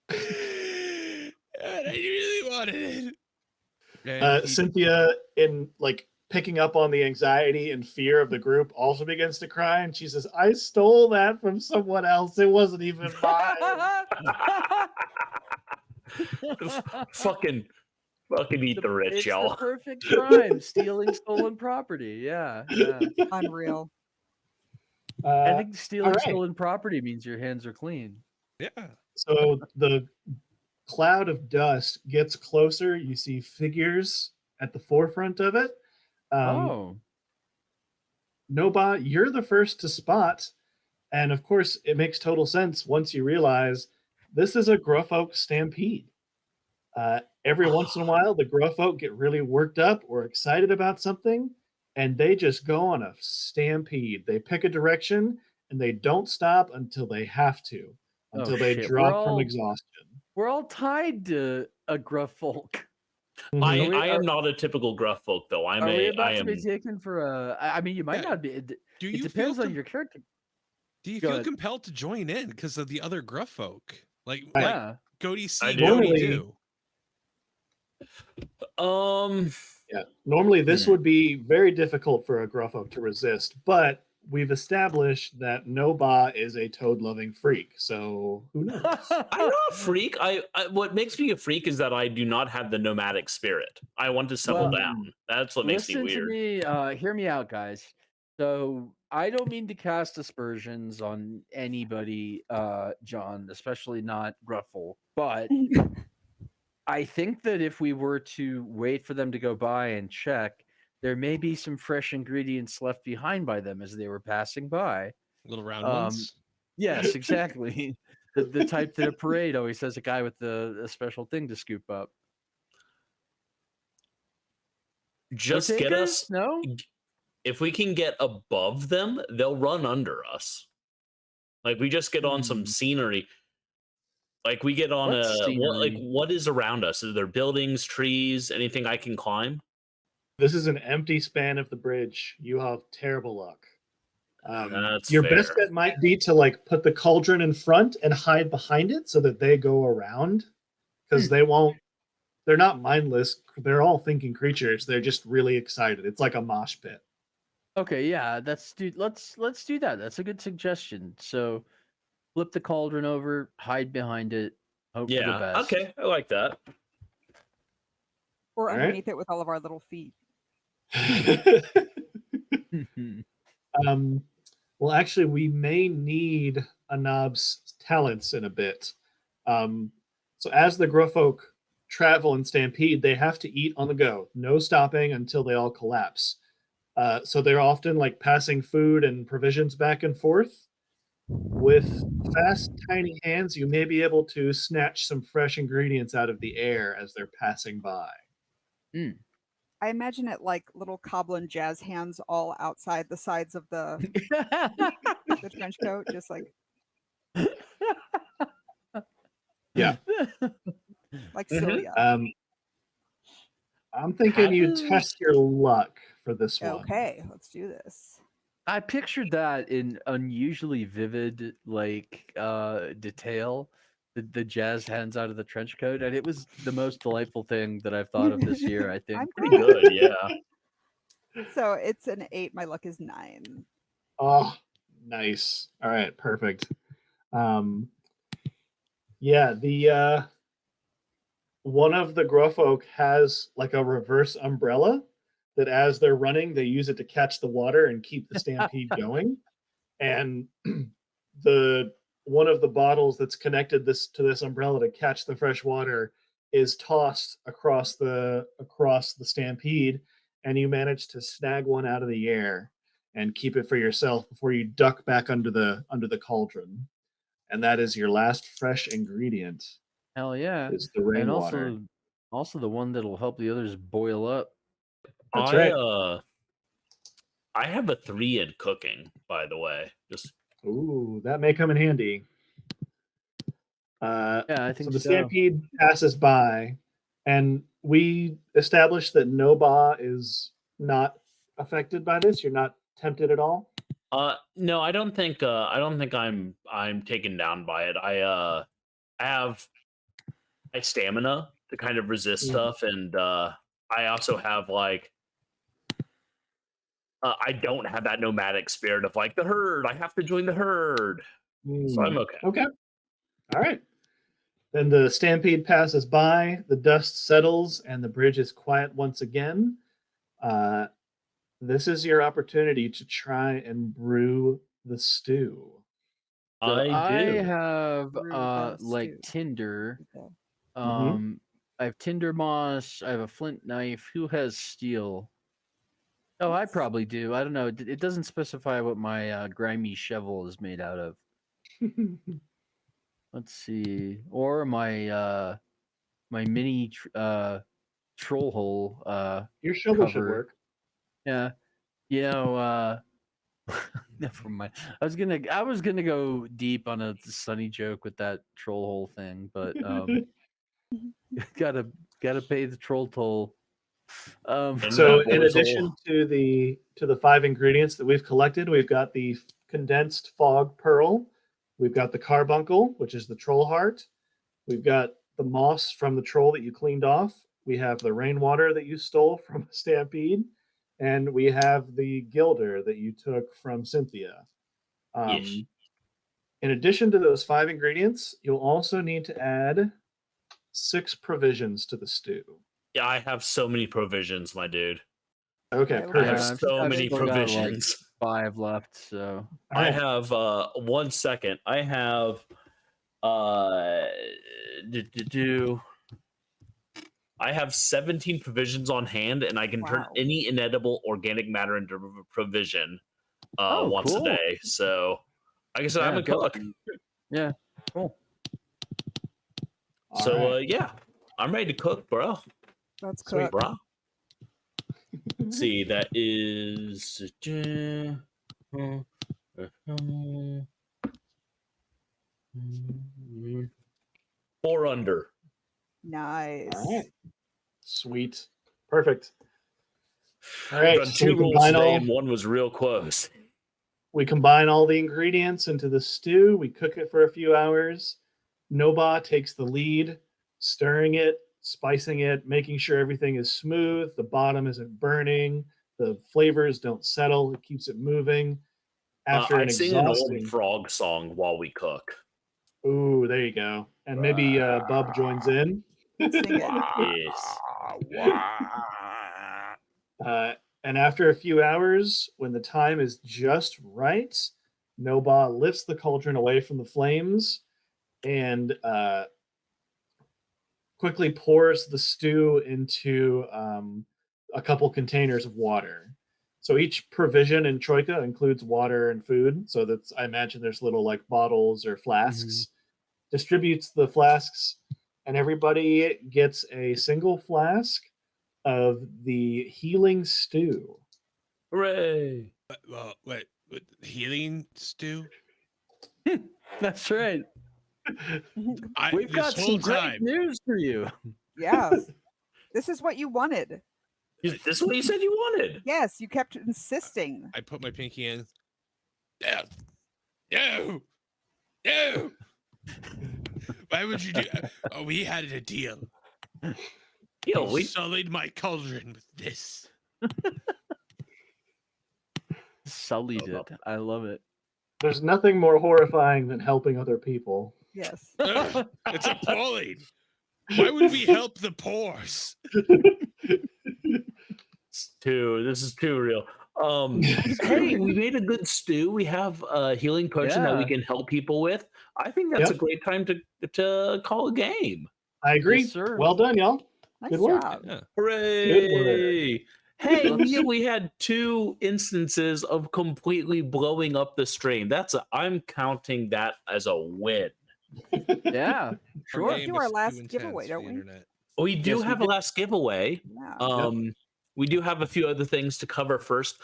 And I really wanted it. And Cynthia, in like picking up on the anxiety and fear of the group, also begins to cry, and she says, "I stole that from someone else. It wasn't even mine." fucking eat the rich, It's y'all. the perfect crime, stealing stolen property. Yeah. Unreal. I think stealing right. stolen property means your hands are clean. yeah. So the cloud of dust gets closer. You see figures at the forefront of it. Noba, you're the first to spot. And of course, it makes total sense once you realize this is a gruff oak stampede. Every once in a while, the gruff oak get really worked up or excited about something, and they just go on a stampede. They pick a direction, and they don't stop until they have to, until they shit. drop from exhaustion. We're all tied to a gruff folk. I am not a typical gruff folk though. Are we about to be taken for a? I mean, you might not be. It depends on your character. Do you feel compelled to join in because of the other gruff folk? Like Cody C, Normally, Cody do. Yeah. Normally, this would be very difficult for a gruff oak to resist, but we've established that Noba is a toad-loving freak. So who knows? I'm not a freak. I what makes me a freak is that I do not have the nomadic spirit. I want to settle down. That's what makes me weird. Listen to me. Hear me out, guys. So I don't mean to cast aspersions on anybody, John, especially not Gruffle, but I think that if we were to wait for them to go by and check, there may be some fresh ingredients left behind by them as they were passing by. Little round ones? Yes, exactly. the type that a parade always has a guy with a special thing to scoop up. Just get us. No? If we can get above them, they'll run under us. Like we just get on some scenery. Like we get on what is around us? Are there buildings, trees, anything I can climb? This is an empty span of the bridge. You have terrible luck. Your best bet might be to like put the cauldron in front and hide behind it so that they go around, because they're not mindless. They're all thinking creatures. They're just really excited. It's like a mosh pit. Okay, yeah, let's do that. That's a good suggestion. So flip the cauldron over, hide behind it, hope for the best. Okay, I like that. Or underneath it with all of our little feet. Well, actually, we may need Anab's talents in a bit. So as the Gruffolk travel and stampede, they have to eat on the go. No stopping until they all collapse. So they're often like passing food and provisions back and forth. With fast, tiny hands, you may be able to snatch some fresh ingredients out of the air as they're passing by. I imagine it like little Coblin jazz hands all outside the sides of the trench coat, just like like Celia. I'm thinking you test your luck for this one. Okay, let's do this. I pictured that in unusually vivid detail. The jazz hands out of the trench coat, and it was the most delightful thing that I've thought of this year. I think pretty good, yeah. So it's an 8. My luck is 9. Oh, nice. All right, perfect. The one of the Gruffolk has like a reverse umbrella that as they're running, they use it to catch the water and keep the stampede going. And one of the bottles that's connected to this umbrella to catch the fresh water is tossed across the stampede, and you manage to snag one out of the air and keep it for yourself before you duck back under the cauldron. And that is your last fresh ingredient. Hell yeah. It's the And rainwater. also the one that'll help the others boil up. That's I right. I have a 3 in cooking, by the way. Just Ooh, that may come in handy. Yeah, I So think the so. stampede passes by, and we established that Noba is not affected by this. You're not tempted at all. no, I don't think I'm taken down by it. I have stamina to kind of resist Mhm. stuff, and I also have like I don't have that nomadic spirit of like the herd. I have to join the herd, so I'm okay. Okay. All right. Then the stampede passes by, the dust settles, and the bridge is quiet once again. This is your opportunity to try and brew the stew. So I do. have Brew the like stew. tinder. Okay. I have tinder moss, I have a flint knife. Who has steel? Oh, I probably do. I don't know. It doesn't specify what my grimy shovel is made out of. Let's see. Or my my mini troll hole Your shovel should cover. work. Yeah. You know, never mind. I was gonna go deep on a sunny joke with that troll hole thing, but gotta pay the troll toll. And So, that in was addition to the 5 ingredients that we've collected, we've got the condensed fog pearl, we've got the carbuncle, which is the troll heart, we've got the moss from the troll that you cleaned off, we have the rainwater that you stole from Stampede, and we have the gilder that you took from Cynthia. Yes. In addition to those 5 ingredients, you'll also need to add 6 provisions to the stew. Yeah, I have so many provisions, my dude. Okay, Okay, we'll I get have perfect. so I've many still got, like, provisions. 5 left, so All I right. have 1 second. I have I have 17 provisions on hand, and I can turn Wow. any inedible organic matter into a provision Oh, once a cool. day. So, like I said, I'm Yeah, a cook. yeah, cool. All So, right. yeah, I'm ready to cook, bro. Let's Sweet. cook. Bro. Let's see, that is 4 under. Nice. All right. Sweet. Perfect. All right. Done So 2 rolls today, and 1 was real close. we combine all the ingredients into the stew. We cook it for a few hours. Noba takes the lead, stirring it, spicing it, making sure everything is smooth, the bottom isn't burning, the flavors don't settle. It keeps it moving. After I an sing an old exhausting, frog song while we cook. ooh, there you go. And maybe Bub joins in. Sing it. Yes. And after a few hours, when the time is just right, Noba lifts the cauldron away from the flames and quickly pours the stew into a couple containers of water. So each provision in Troika includes water and food. So that's, I imagine there's little like bottles or flasks. Distributes the flasks, and everybody gets a single flask of the healing stew. Hooray! Well, wait, healing stew? That's right. We've This got whole some great time, news for you. Yeah. This is what you wanted. Is this what you said you wanted? Yes, you kept insisting. I put my pinky in. No, no, no. Why would you do? Oh, we had a deal. Yo, You we sullied my cauldron with this. Sullied it. I love it. There's nothing more horrifying than helping other people. Yes. It's appalling. Why would we help the poors? this is too real. Hey, we made a good stew. We have a healing potion that we Yeah. can help people with. I think that's Yep. a great time to call a game. I agree. Yes, sir. Well done, y'all. Nice Good work. job. Yeah. Hooray! Hey, Let's- we had 2 instances of completely blowing up the stream. I'm counting that as a win. Yeah. Sure. Let's game do our is too last intense giveaway, for don't the we? internet. We do Yes, we have a do. last giveaway. Yeah. We do have a few other things to cover first.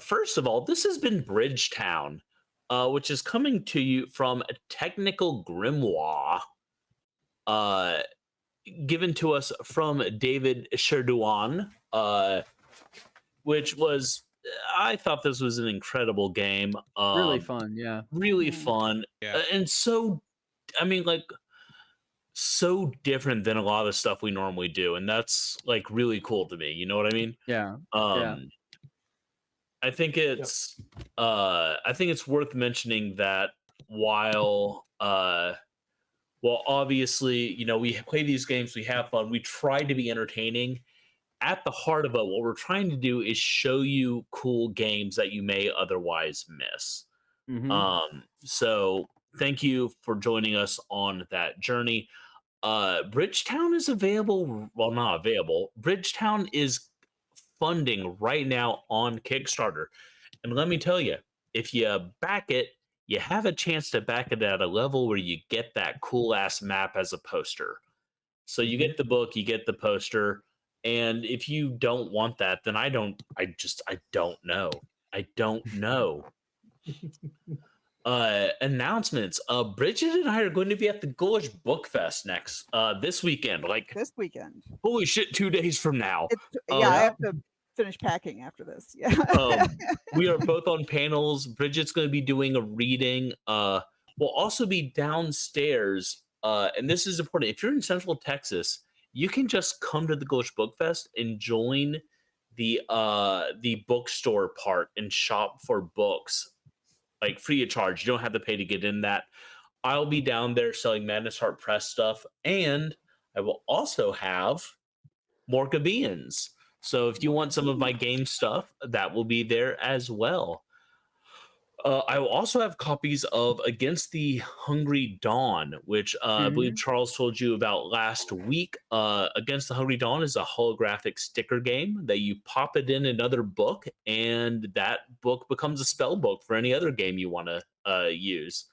First of all, this has been Bridgetown, which is coming to you from Technical Grimoire, given to us from David Schirduan, which was, I thought this was an incredible game. Really fun, yeah. Really Mhm. fun. Yeah. And so, I mean, like, so different than a lot of the stuff we normally do. And that's like really cool to me. You know what I mean? Yeah. I think it's worth mentioning that while obviously, you know, we play these games, we have fun, we try to be entertaining. At the heart of it, what we're trying to do is show you cool games that you may otherwise miss. Mhm. So thank you for joining us on that journey. Bridgetown is available. Well, not available. Bridgetown is funding right now on Kickstarter. And let me tell you, if you back it, you have a chance to back it at a level where you get that cool ass map as a poster. So you get the book, you get the poster. And if you don't want that, then I don't know. I don't know. Announcements. Bridget and I are going to be at the Ghoulish Book Fest next this weekend. Like, This weekend. holy shit, 2 days from now. Yeah, I have to finish packing after this. Yeah. We are both on panels. Bridget's going to be doing a reading. We'll also be downstairs. And this is important. If you're in Central Texas, you can just come to the Ghoulish Book Fest and join the bookstore part and shop for books, like free of charge. You don't have to pay to get in that. I'll be down there selling Madness Heart Press stuff, and I will also have Morka Beans. So if you want some of my game stuff, that will be there as well. I will also have copies of Against the Hungry Dawn, which I believe Charles told you about last week. Against the Hungry Dawn is a holographic sticker game that you pop it in another book, and that book becomes a spell book for any other game you want to use.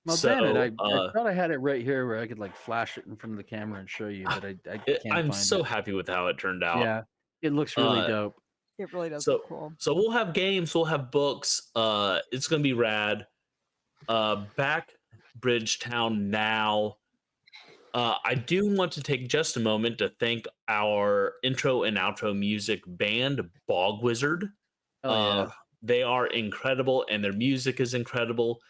Well, damn it! I thought I had it right here where I could like flash it in front of the camera and show you, but I can't I'm find so it. happy with how it turned out. Yeah, it looks really dope. It really does look cool. So we'll have games, we'll have books. It's gonna be rad. Back Bridgetown now. I do want to take just a moment to thank our intro and outro music band, Bog Wizard. They are incredible, and their music is incredible.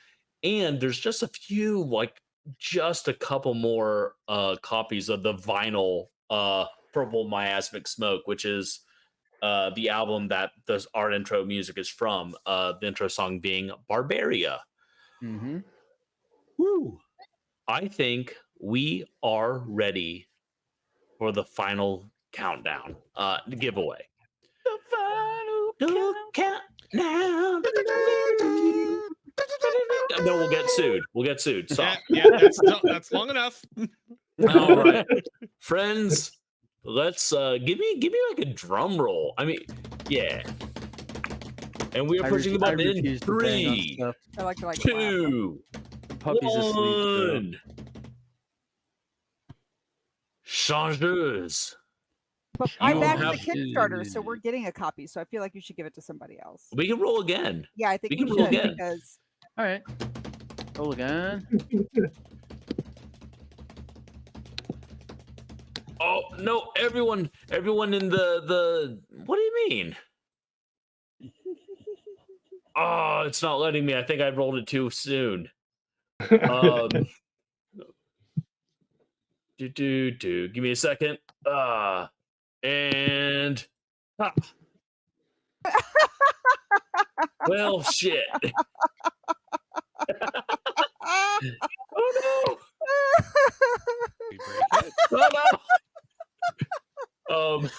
And there's just a couple more copies of the vinyl Purple Miasmic Smoke, which is the album that our intro music is from. The intro song being Barbaria. Woo! I think we are ready for the final countdown giveaway. The final countdown. No, we'll get sued. We'll get sued. Stop. Yeah, that's long enough. All right, friends. Let's give me like a drum roll. I mean, yeah. And we are pushing the button in 3, I like 2, Puppy's asleep. 1. Changeuse. But I You backed the have- Kickstarter, so we're getting a copy. So I feel like you should give it to somebody else. We can roll again. Yeah, I think we we can roll should again. because All right, roll again. Oh no! Everyone in the. What do you mean? Oh, it's not letting me. I think I rolled it too soon. Give me a second. And well, shit. Oh no! We break it. Oh no!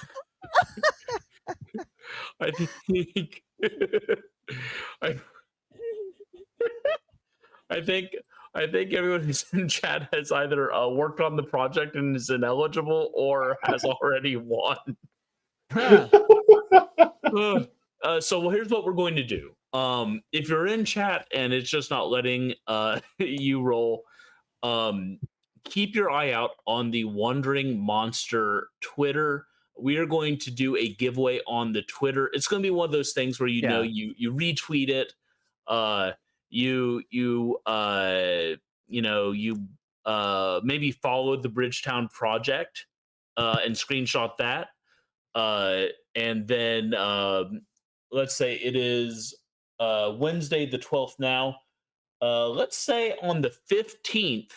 I think I think everyone who's in chat has either worked on the project and is ineligible or has already won. So here's what we're going to do. If you're in chat and it's just not letting you roll, keep your eye out on the Wandering Monster Twitter. We are going to do a giveaway on the Twitter. It's going to be one of those things where you retweet it, maybe follow the Bridgetown project and screenshot that, and then let's say it is Wednesday the 12th now. Let's say on the 15th,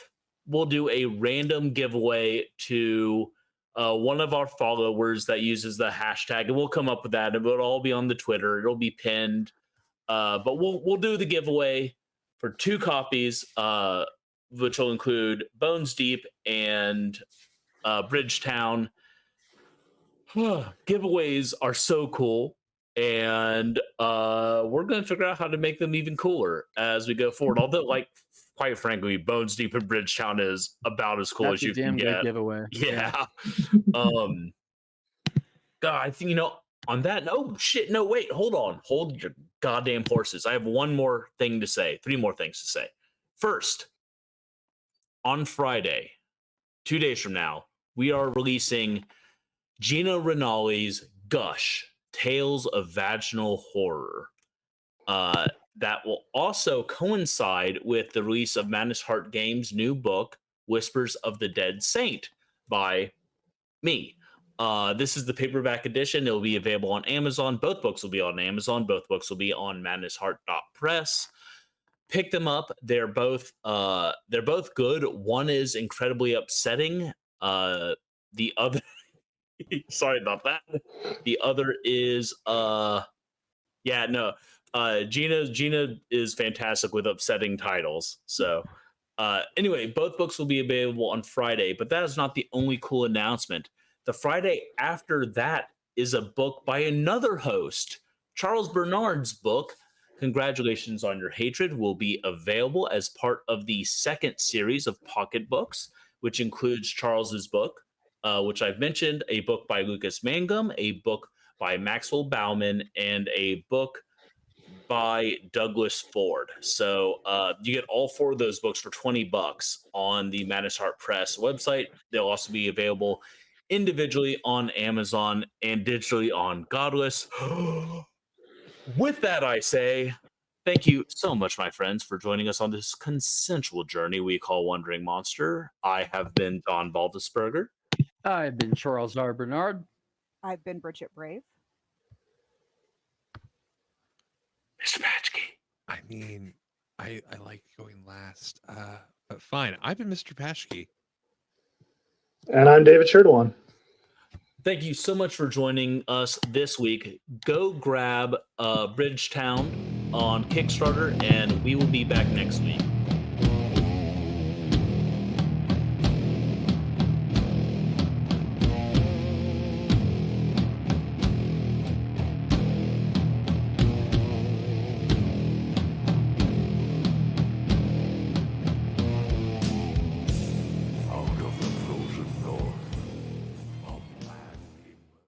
we'll do a random giveaway to one of our followers that uses the hashtag, and we'll come up with that. It'll all be on the Twitter. It'll be pinned. But we'll do the giveaway for 2 copies, which will include Bones Deep and Bridgetown. Giveaways are so cool. And we're going to figure out how to make them even cooler as we go forward. Although, quite frankly, Bones Deep and Bridgetown is about as cool as you can get. Giveaway. Yeah. God, I think, on that. Oh, shit. No, wait. Hold on. Hold your goddamn horses. I have 3 more things to say. First, on Friday, 2 days from now, we are releasing Gina Rinaldi's Gush, Tales of Vaginal Horror. That will also coincide with the release of Madness Heart Games' new book, Whispers of the Dead Saint, by me. This is the paperback edition. It will be available on Amazon. Both books will be on Amazon. Both books will be on madnessheart.press. Pick them up. They're both good. One is incredibly upsetting. The other sorry about that. The other is Gina is fantastic with upsetting titles. So anyway, both books will be available on Friday, but that is not the only cool announcement. The Friday after that is a book by another host. Charles Bernard's book, Congratulations on Your Hatred, will be available as part of the second series of pocket books, which includes Charles's book, which I've mentioned, a book by Lucas Mangum, a book by Maxwell Bauman, and a book by Douglas Ford. So you get all 4 of those books for $20 on the Madness Heart Press website. They'll also be available individually on Amazon and digitally on Godless. With that, I say thank you so much, my friends, for joining us on this consensual journey we call Wandering Monster. I have been Don Baldisberger. I've been Charles R. Bernard. I've been Bridget Brave. Mr. Patchkey. I mean, I like going last, but fine. I've been Mr. Pashke. And I'm David Schirduan. Thank you so much for joining us this week. Go grab Bridgetown on Kickstarter, and we will be back next week.